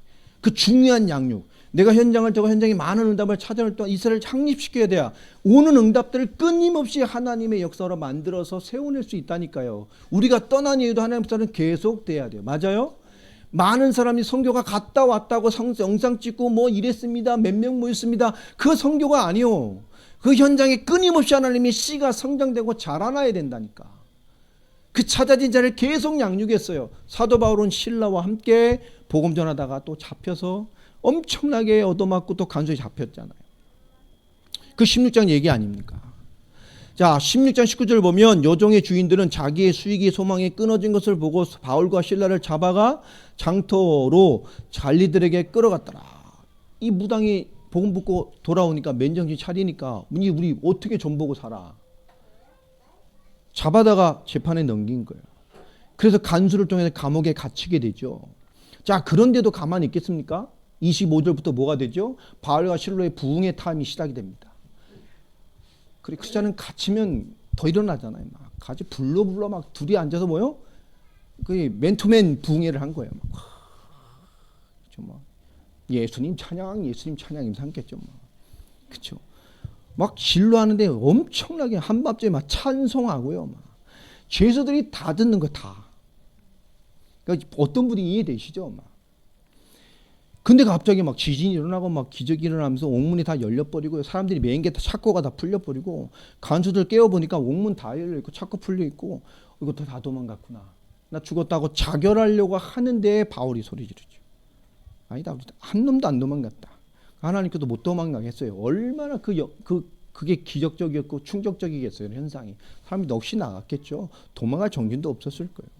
그 중요한 양육, 내가 현장을 저거 현장에 많은 응답을 찾아낼 동안 이스라엘을 창립시켜야 돼야 오는 응답들을 끊임없이 하나님의 역사로 만들어서 세워낼 수 있다니까요. 우리가 떠난 이유도 하나님 역사는 계속돼야 돼요. 맞아요? 많은 사람이 선교가 갔다 왔다고 영상 찍고 뭐 이랬습니다. 몇 명 모였습니다. 그 선교가 아니요. 그 현장에 끊임없이 하나님의 씨가 성장되고 자라나야 된다니까. 그 찾아진 자를 계속 양육했어요. 사도 바울은 신라와 함께 복음 전하다가 또 잡혀서 엄청나게 얻어맞고 또 간수에 잡혔잖아요. 그 16장 얘기 아닙니까? 자, 16장 19절 보면 여종의 주인들은 자기의 수익이 소망이 끊어진 것을 보고 바울과 신라를 잡아가 장터로 관리들에게 끌어갔더라. 이 무당이 복음 듣고 돌아오니까 맨정신 차리니까 우리 어떻게 전 보고 살아? 잡아다가 재판에 넘긴 거예요. 그래서 간수를 통해서 감옥에 갇히게 되죠. 자, 그런데도 가만히 있겠습니까? 25절부터 뭐가 되죠? 바울과 실로의 부흥의 타임이 시작이 됩니다. 크리스찬은 갇히면 더 일어나잖아요. 막 같이 불러 막 둘이 앉아서 뭐요? 그 맨투맨 부흥회를 한 거예요. 막 예수님 찬양, 예수님 찬양이면서 함께했죠. 그렇죠. 막 진로하는데 엄청나게 한밤중에 막 찬송하고요. 막 죄수들이 다 듣는 거 다. 그러니까 어떤 분이 이해되시죠? 막. 근데 갑자기 막 지진이 일어나고 막 기적이 일어나면서 옥문이 다 열려버리고 사람들이 매인 게 다 창고가 다 풀려버리고 간수들 깨워보니까 옥문 다 열려있고 창고 풀려있고 이것도 다 도망갔구나. 나 죽었다고 자결하려고 하는데 바울이 소리 지르죠. 아니다. 한 놈도 안 도망갔다. 하나님께도 못 도망가겠어요. 얼마나 그게 기적적이었고 충격적이겠어요. 현상이. 사람이 넋이 나갔겠죠. 도망갈 정신도 없었을 거예요.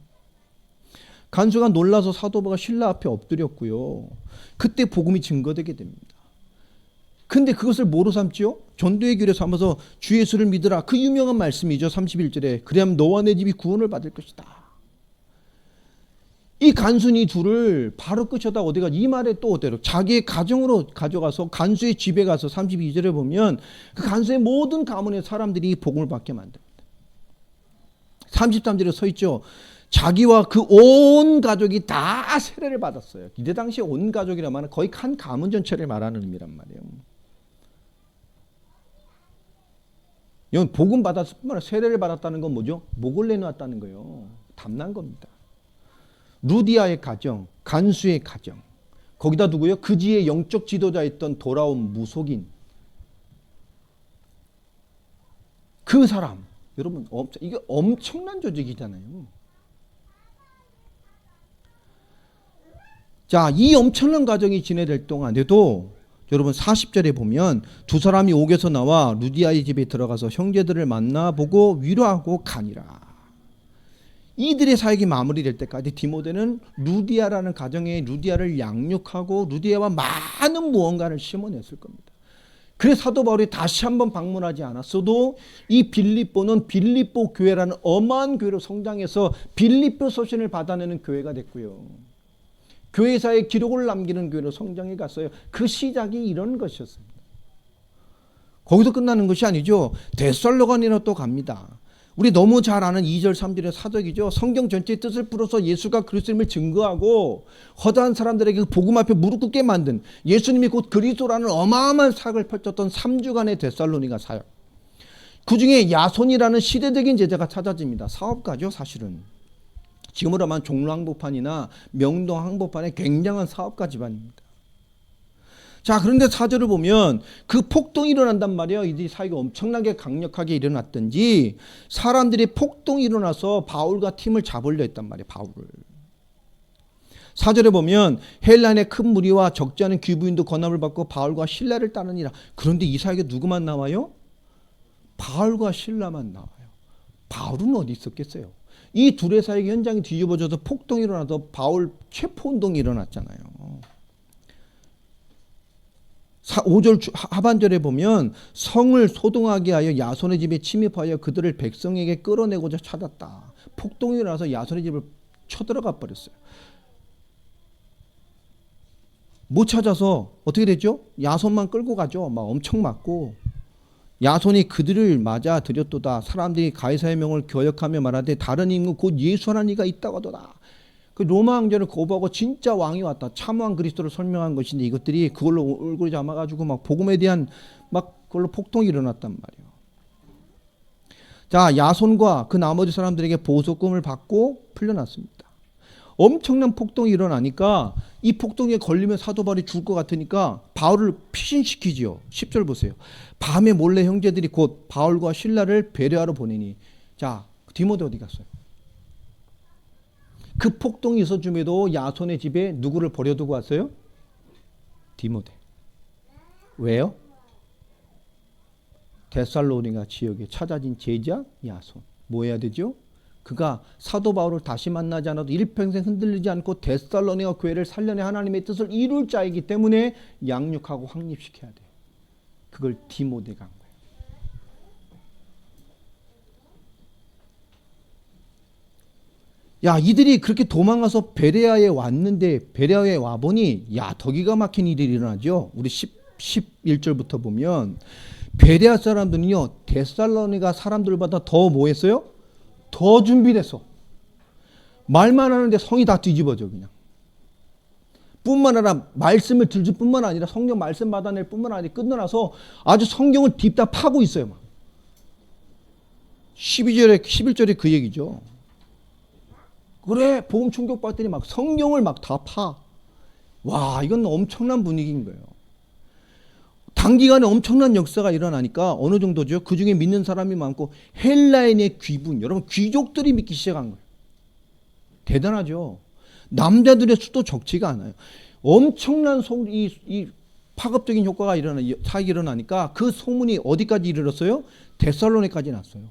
간수가 놀라서 사도 바울가 신라 앞에 엎드렸고요. 그때 복음이 증거되게 됩니다. 근데 그것을 뭐로 삼지요? 전도의 길에 삼아서 주 예수를 믿으라. 그 유명한 말씀이죠. 31절에 그리하면 너와 내 집이 구원을 받을 것이다. 이 간순이 둘을 바로 끄셔다 어디가 이 말에 또 어때요? 자기의 가정으로 가져가서 간수의 집에 가서 32절에 보면 그 간수의 모든 가문의 사람들이 복음을 받게 만듭니다. 33절에 서 있죠. 자기와 그 온 가족이 다 세례를 받았어요. 이때 당시에 온 가족이라면 거의 한 가문 전체를 말하는 의미란 말이에요. 이건 복음 받았을 뿐만 아니라 세례를 받았다는 건 뭐죠? 목을 내놓았다는 거예요. 담난 겁니다. 루디아의 가정, 간수의 가정, 거기다 두고요. 그지의 영적 지도자였던 돌아온 무속인 그 사람, 여러분 이게 엄청난 조직이잖아요. 자, 이 엄청난 과정이 진행될 동안에도 여러분 40절에 보면 두 사람이 옥에서 나와 루디아의 집에 들어가서 형제들을 만나보고 위로하고 가니라. 이들의 사역이 마무리될 때까지 디모데는 루디아라는 가정에 루디아를 양육하고 루디아와 많은 무언가를 심어냈을 겁니다. 그래서 사도 바울이 다시 한번 방문하지 않았어도 이 빌립보는 빌립보 교회라는 어마한 교회로 성장해서 빌립보 소신을 받아내는 교회가 됐고요. 교회사에 기록을 남기는 교회로 성장해 갔어요. 그 시작이 이런 것이었습니다. 거기서 끝나는 것이 아니죠. 데살로가니로 또 갑니다. 우리 너무 잘 아는 2절 3절의 사적이죠. 성경 전체의 뜻을 풀어서 예수가 그리스도임을 증거하고 허다한 사람들에게 그 복음 앞에 무릎 꿇게 만든 예수님이 곧 그리스도라는 어마어마한 사역을 펼쳤던 3주간의 데살로니가 사역. 그 중에 야손이라는 시대적인 제자가 찾아집니다. 사업가죠 사실은. 지금으로 말하면 종로 항복판이나 명동 항복판의 굉장한 사업가 집안입니다. 자, 그런데 4절을 보면 그 폭동이 일어난단 말이에요. 이들이 사이가 엄청나게 강력하게 일어났든지 사람들이 폭동이 일어나서 바울과 팀을 잡으려 했단 말이에요. 바울을. 4절에 보면 헬라인의 큰 무리와 적지 않은 귀부인도 권함을 받고 바울과 실라를 따르니라. 그런데 이 사역에 누구만 나와요? 바울과 실라만 나와요. 바울은 어디 있었겠어요? 이 둘의 사역 현장이 뒤집어져서 폭동이 일어나서 바울 체포운동이 일어났잖아요. 5절 하반절에 보면 성을 소동하게 하여 야손의 집에 침입하여 그들을 백성에게 끌어내고자 찾았다. 폭동이 일어나서 야손의 집을 쳐들어가 버렸어요. 못 찾아서 어떻게 됐죠? 야손만 끌고 가죠. 막 엄청 맞고 야손이 그들을 맞아 들였도다. 사람들이 가이사의 명을 교역하며 말하되 다른 임금 곧 예수 하는 이가 있다고 하도다. 그 로마 황제를 거부하고 진짜 왕이 왔다. 참왕 그리스도를 설명한 것인데 이것들이 그걸로 얼굴이 잡아가지고 막 복음에 대한 막 그걸로 폭동이 일어났단 말이에요. 자, 야손과 그 나머지 사람들에게 보석금을 받고 풀려났습니다. 엄청난 폭동이 일어나니까 이 폭동에 걸리면 사도 바울이 죽을 것 같으니까 바울을 피신시키지요. 10절 보세요. 밤에 몰래 형제들이 곧 바울과 실라를 배려하러 보내니. 자, 디모데 어디 갔어요? 그 폭동이 있어줌에도 야손의 집에 누구를 버려두고 왔어요? 디모데. 왜요? 데살로니가 지역에 찾아진 제자 야손. 뭐 해야 되죠? 그가 사도 바울을 다시 만나지 않아도 일평생 흔들리지 않고 데살로니가 교회를 살려내 하나님의 뜻을 이룰 자이기 때문에 양육하고 확립시켜야 돼요. 그걸 디모데가 한 거예요. 야, 이들이 그렇게 도망가서 베레아에 왔는데 베레아에 와보니 야, 더 기가 막힌 일이 일어나죠. 우리 11절부터 보면 베레아 사람들은요 데살로니가 사람들보다 더 뭐 했어요? 더 준비됐어. 말만 하는데 성이 다 뒤집어져 그냥. 뿐만 아니라 말씀을 들을 뿐만 아니라 성경 말씀 받아낼 뿐만 아니라 끝나서 아주 성경을 딥다 파고 있어요. 막. 11절에 그 얘기죠. 그래 복음 충격받더니 막 성경을 막 다 파. 와 이건 엄청난 분위기인 거예요. 단기간에 엄청난 역사가 일어나니까 어느 정도죠? 그 중에 믿는 사람이 많고 헬라인의 귀분, 여러분 귀족들이 믿기 시작한 거예요. 대단하죠. 남자들의 수도 적지가 않아요. 엄청난 이 파급적인 효과가 사역이 일어나니까 그 소문이 어디까지 이르렀어요? 데살로니까지 났어요.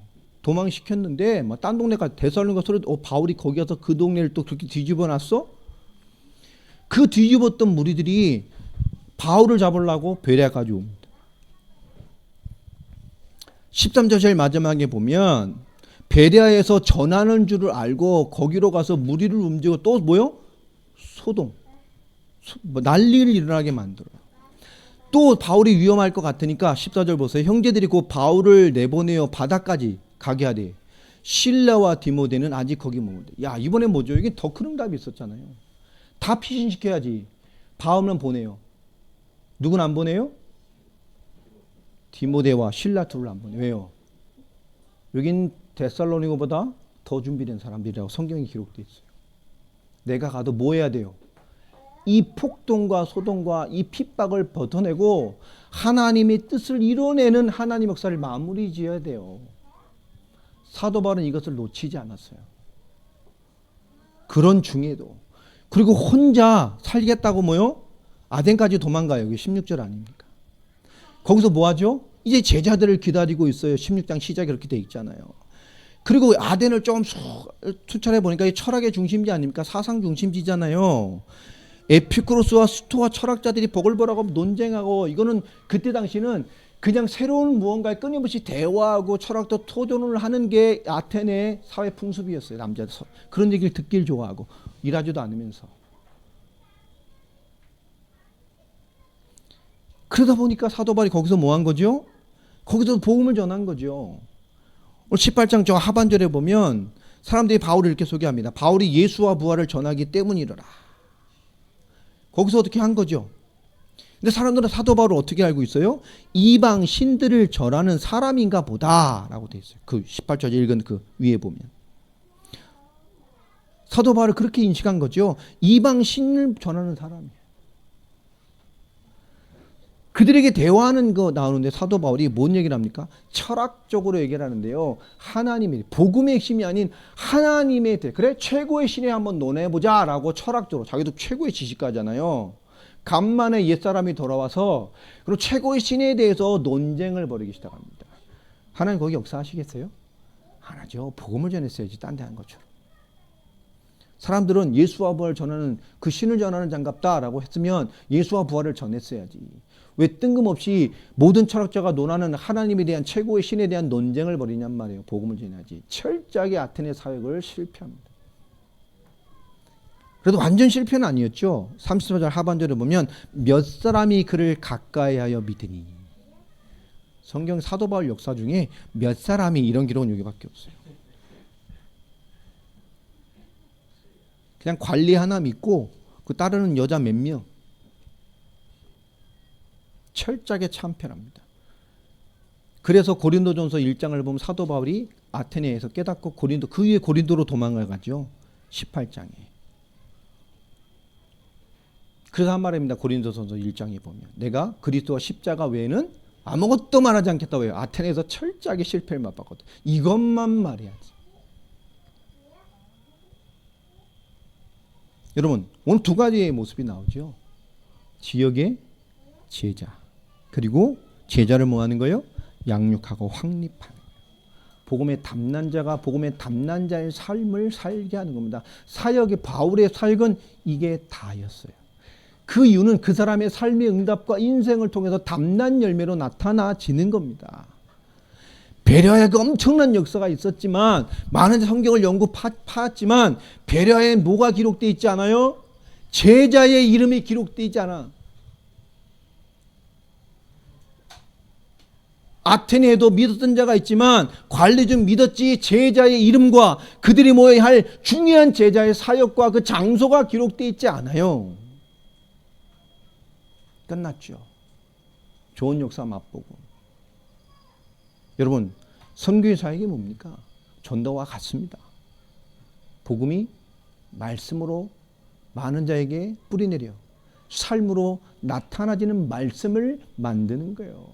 도망시켰는데 딴 동네까지 데살로니가 소리 바울이 거기 가서 그 동네를 또 그렇게 뒤집어 놨어? 그 뒤집었던 무리들이 바울을 잡으려고 베레아까지 옵니다. 13절 제일 마지막에 보면 베레아에서 전하는 줄을 알고 거기로 가서 무리를 움직이고 또 뭐요? 소동. 난리를 일어나게 만들어요. 또 바울이 위험할 것 같으니까 14절 보세요. 형제들이 그 바울을 내보내어 바다까지 가게 하되 실라와 디모데는 아직 거기 머물대. 야 이번에 뭐죠? 이게 더 큰 응답이 있었잖아요. 다 피신시켜야지. 바울만 보내요. 누군 안 보내요? 디모데와 실라 둘을 안 보내요. 왜요? 여긴 데살로니가보다 더 준비된 사람들이라고 성경에 기록되어 있어요. 내가 가도 뭐 해야 돼요? 이 폭동과 소동과 이 핍박을 버텨내고 하나님의 뜻을 이뤄내는 하나님 역사를 마무리 지어야 돼요. 사도 바울은 이것을 놓치지 않았어요. 그런 중에도 그리고 혼자 살겠다고 뭐요? 아덴까지 도망가요. 여기 16절 아닙니까? 거기서 뭐 하죠? 이제 제자들을 기다리고 있어요. 16장 시작이 그렇게 돼 있잖아요. 그리고 아덴을 좀 투철해 보니까 이 철학의 중심지 아닙니까? 사상 중심지잖아요. 에피쿠로스와 스토아 철학자들이 버글버글하고 논쟁하고 이거는 그때 당시는 그냥 새로운 무언가에 끊임없이 대화하고 철학도 토론을 하는 게 아테네의 사회 풍습이었어요. 남자들 그런 얘기를 듣길 좋아하고 일하지도 않으면서. 그러다 보니까 사도 바울이 거기서 뭐 한 거죠? 거기서 복음을 전한 거죠. 오늘 18장 저 하반절에 보면 사람들이 바울을 이렇게 소개합니다. 바울이 예수와 부활을 전하기 때문이더라. 거기서 어떻게 한 거죠? 근데 사람들은 사도 바울을 어떻게 알고 있어요? 이방 신들을 절하는 사람인가 보다 라고 되어 있어요. 그 18절 읽은 그 위에 보면 사도 바울을 그렇게 인식한 거죠. 이방 신을 전하는 사람이에요. 그들에게 대화하는 거 나오는데 사도 바울이 뭔 얘기를 합니까? 철학적으로 얘기를 하는데요. 하나님의 복음의 핵심이 아닌 하나님에 대해 그래 최고의 신에 한번 논해보자 라고 철학적으로 자기도 최고의 지식가잖아요. 간만에 옛사람이 돌아와서 그리고 최고의 신에 대해서 논쟁을 벌이기 시작합니다. 하나님 거기 역사하시겠어요? 안 하죠. 복음을 전했어야지 딴 데 한 것처럼. 사람들은 예수와 부활을 전하는 그 신을 전하는 장갑다라고 했으면 예수와 부활을 전했어야지. 왜 뜬금없이 모든 철학자가 논하는 하나님에 대한 최고의 신에 대한 논쟁을 벌이냔 말이에요. 복음을 전해야지. 철저하게 아테네 사역을 실패합니다. 그래도 완전 실패는 아니었죠. 34절 하반절에 보면 몇 사람이 그를 가까이하여 믿으니. 성경 사도 바울 역사 중에 몇 사람이 이런 기록은 여기밖에 없어요. 그냥 관리 하나 믿고 그 따르는 여자 몇 명. 철저하게 참편합니다. 그래서 고린도전서 1장을 보면 사도 바울이 아테네에서 깨닫고 고린도 그 위에 고린도로 도망을 가죠. 18장에. 그래서 한 말입니다. 고린도전서 1장에 보면 내가 그리스도와 십자가 외에는 아무것도 말하지 않겠다고 해요. 아테네에서 철저하게 실패를 맛봤거든. 이것만 말해야지. 여러분 오늘 두 가지의 모습이 나오죠. 지역의 제자 그리고 제자를 뭐하는 거예요? 양육하고 확립하는 거예요. 복음의 담난자가 복음의 담난자의 삶을 살게 하는 겁니다. 사역의 바울의 사역은 이게 다였어요. 그 이유는 그 사람의 삶의 응답과 인생을 통해서 담난 열매로 나타나지는 겁니다. 베레아에 그 엄청난 역사가 있었지만 많은 성경을 연구 파았지만 베레아에 뭐가 기록되어 있지 않아요? 제자의 이름이 기록되어 있지 않아. 아테네에도 믿었던 자가 있지만 관리 중 믿었지 제자의 이름과 그들이 모여야 할 중요한 제자의 사역과 그 장소가 기록되어 있지 않아요. 끝났죠. 좋은 역사 맛보고. 여러분, 선교의 사역이 뭡니까? 전도와 같습니다. 복음이 말씀으로 많은 자에게 뿌리내려 삶으로 나타나지는 말씀을 만드는 거예요.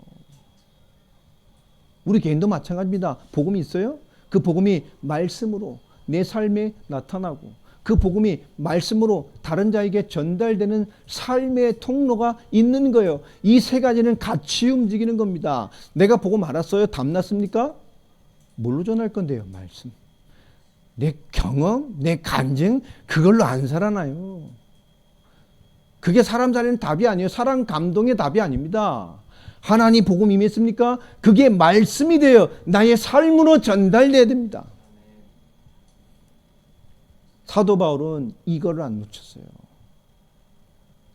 우리 개인도 마찬가지입니다. 복음이 있어요? 그 복음이 말씀으로 내 삶에 나타나고 그 복음이 말씀으로 다른 자에게 전달되는 삶의 통로가 있는 거예요. 이 세 가지는 같이 움직이는 겁니다. 내가 복음 알았어요? 답났습니까? 뭘로 전할 건데요? 말씀. 내 경험, 내 간증, 그걸로 안 살아나요. 그게 사람 살리는 답이 아니에요. 사람 감동의 답이 아닙니다. 하나님 복음 임했습니까? 그게 말씀이 되어 나의 삶으로 전달돼야 됩니다. 사도 바울은 이거를 안 놓쳤어요.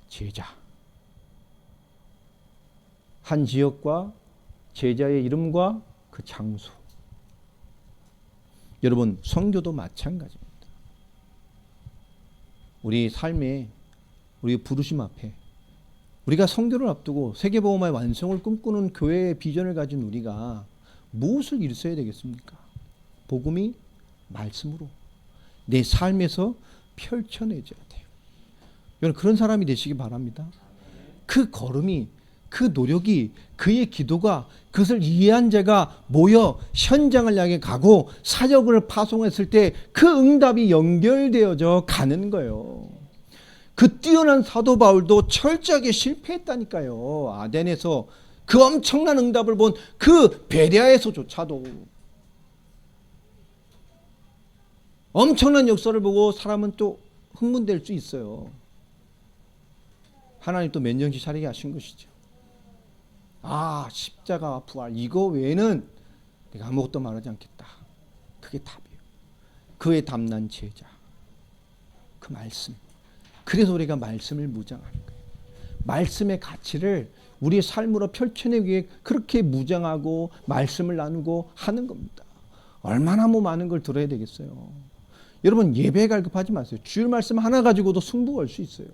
제자. 한 지역과 제자의 이름과 그 장소. 여러분, 선교도 마찬가지입니다. 우리 삶에 우리 부르심 앞에 우리가 선교를 앞두고 세계복음화의 완성을 꿈꾸는 교회의 비전을 가진 우리가 무엇을 일써야 되겠습니까? 복음이 말씀으로 내 삶에서 펼쳐내줘야 돼요. 여러분, 그런 사람이 되시기 바랍니다. 그 걸음이, 그 노력이, 그의 기도가, 그것을 이해한 자가 모여 현장을 향해 가고 사역을 파송했을 때 그 응답이 연결되어져 가는 거예요. 그 뛰어난 사도 바울도 철저하게 실패했다니까요. 아덴에서 그 엄청난 응답을 본 그 베레아에서조차도 엄청난 역사를 보고 사람은 또 흥분될 수 있어요. 하나님 또 면정시 차리게 하신 것이죠. 아, 십자가와 부활 이거 외에는 내가 아무것도 말하지 않겠다. 그게 답이에요. 그의 담난 제자, 그 말씀. 그래서 우리가 말씀을 무장하는 거예요. 말씀의 가치를 우리의 삶으로 펼쳐내기 위해 그렇게 무장하고 말씀을 나누고 하는 겁니다. 얼마나 많은 걸 들어야 되겠어요. 여러분, 예배 갈급하지 마세요. 주일 말씀 하나 가지고도 승부 걸 수 있어요.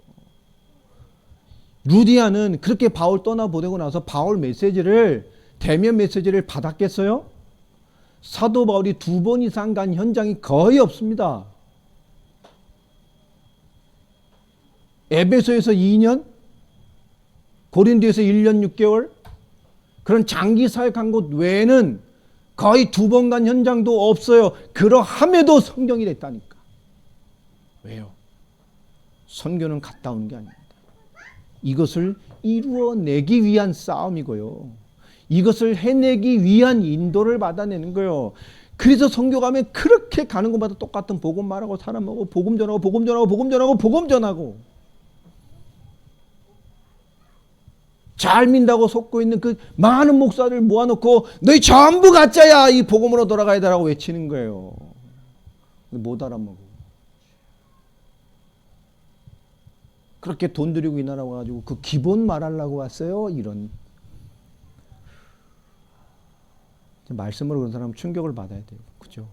루디아는 그렇게 바울 떠나보내고 나서 바울 메시지를, 대면 메시지를 받았겠어요? 사도 바울이 2번 이상 간 현장이 거의 없습니다. 에베소에서 2년, 고린도에서 1년 6개월, 그런 장기 사역한 곳 외에는 거의 2번 간 현장도 없어요. 그러함에도 성경이 됐다니까. 왜요? 선교는 갔다 오는 게 아닙니다. 이것을 이루어내기 위한 싸움이고요. 이것을 해내기 위한 인도를 받아내는 거예요. 그래서 선교 가면 그렇게 가는 곳마다 똑같은 복음 말하고 사람하고 복음 전하고 복음 전하고 복음 전하고 복음 전하고 잘 민다고 속고 있는 그 많은 목사들 모아놓고 너희 전부 가짜야, 이 복음으로 돌아가야 되라고 외치는 거예요. 못 알아먹어. 그렇게 돈 들이고 이 나라 와가지고 그 기본 말하려고 왔어요. 이런 말씀으로 그런 사람은 충격을 받아야 돼요. 그죠?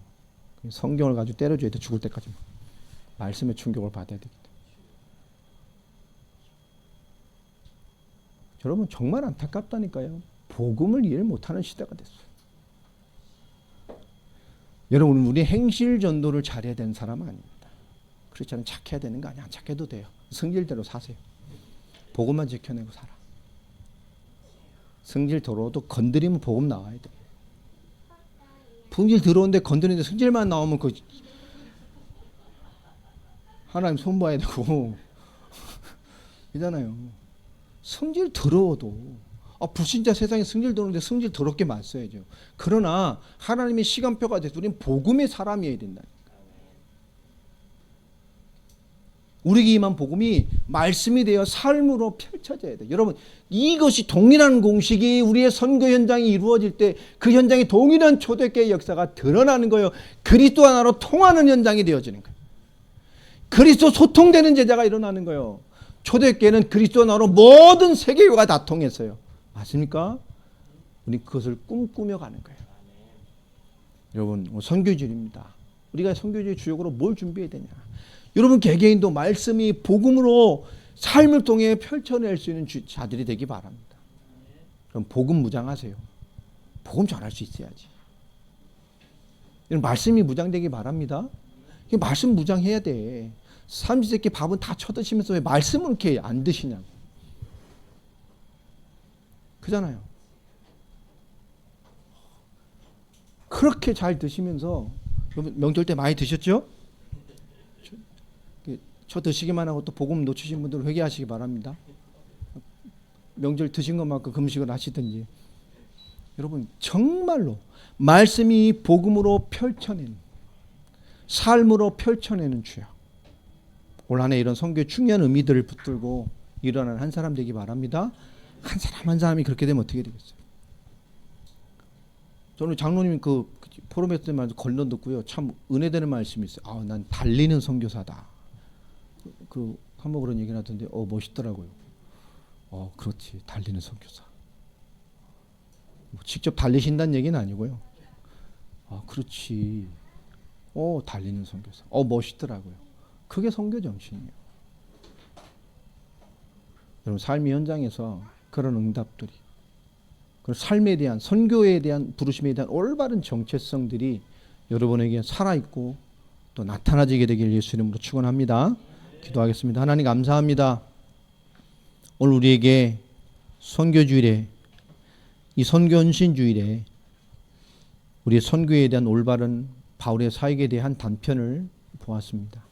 성경을 가지고 때려줘야 돼. 죽을 때까지 말씀의 충격을 받아야 되기 때문에. 여러분, 정말 안타깝다니까요. 복음을 이해를 못하는 시대가 됐어요. 여러분, 우리 행실 전도를 잘해야 되는 사람은 아닙니다. 크리스찬은 착해야 되는 거 아니야. 착해도 돼요. 성질대로 사세요. 복음만 지켜내고 살아. 성질 더러워도 건드리면 복음 나와야 돼. 성질 더러운데 건드리는데 성질만 나오면 그 하나님 손 봐야 되고 이잖아요. 성질 더러워도 불신자 세상에 성질 더러운데 성질 더럽게 맞서야죠. 그러나 하나님의 시간표가 돼서 우리는 복음의 사람이어야 된다. 우리에게 임한 복음이 말씀이 되어 삶으로 펼쳐져야 돼요. 여러분, 이것이 동일한 공식이 우리의 선교 현장이 이루어질 때 그 현장에 동일한 초대교회의 역사가 드러나는 거예요. 그리스도 하나로 통하는 현장이 되어지는 거예요. 그리스도 소통되는 제자가 일어나는 거예요. 초대교회는 그리스도 하나로 모든 세계교회가 다 통했어요. 맞습니까? 우리 그것을 꿈꾸며 가는 거예요. 여러분, 선교주일입니다. 우리가 선교주의 주역으로 뭘 준비해야 되냐? 여러분 개개인도 말씀이 복음으로 삶을 통해 펼쳐낼 수 있는 자들이 되기 바랍니다. 그럼 복음 무장하세요. 복음 전할 수 있어야지. 말씀이 무장되기 바랍니다. 말씀 무장해야 돼. 삼시세끼 밥은 다 쳐드시면서 왜 말씀을 이렇게 안 드시냐고. 그잖아요. 그렇게 잘 드시면서 명절 때 많이 드셨죠? 저 드시기만 하고 또 복음 놓치신 분들 회개하시기 바랍니다. 명절 드신 것만큼 금식을 하시든지. 여러분 정말로 말씀이 복음으로 펼쳐내는, 삶으로 펼쳐내는 주야. 올 한 해 이런 선교의 중요한 의미들을 붙들고 일어나는 한 사람 되기 바랍니다. 한 사람 한 사람이 그렇게 되면 어떻게 되겠어요? 저는 장로님 그 포럼에 때만 걸론 듣고요, 참 은혜되는 말씀이 있어요. 난 달리는 선교사다. 한번 그런 얘기를 하던데 멋있더라고요. 그렇지, 달리는 선교사. 직접 달리신다는 얘기는 아니고요. 그렇지. 달리는 선교사. 멋있더라고요. 그게 선교 정신이에요. 여러분 삶의 현장에서 그런 응답들이, 그 삶에 대한, 선교에 대한, 부르심에 대한 올바른 정체성들이 여러분에게 살아있고 또 나타나지게 되길 예수 이름으로 축원합니다. 기도하겠습니다. 하나님 감사합니다. 오늘 우리에게 선교주일에, 이 선교헌신주일에 우리의 선교에 대한 올바른 바울의 사역에 대한 단편을 보았습니다.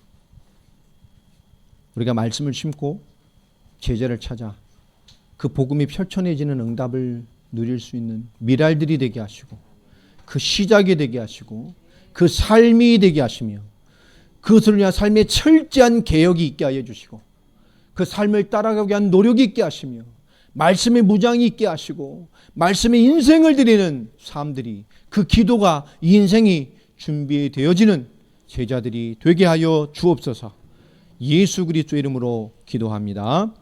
우리가 말씀을 심고 제자를 찾아 그 복음이 펼쳐내지는 응답을 누릴 수 있는 미랄들이 되게 하시고, 그 시작이 되게 하시고, 그 삶이 되게 하시며, 그것을 위한 삶의 철저한 개혁이 있게 하여 주시고, 그 삶을 따라가기 위한 노력이 있게 하시며, 말씀의 무장이 있게 하시고, 말씀의 인생을 드리는 사람들이, 그 기도가, 이 인생이 준비되어지는 제자들이 되게 하여 주옵소서. 예수 그리스도 이름으로 기도합니다.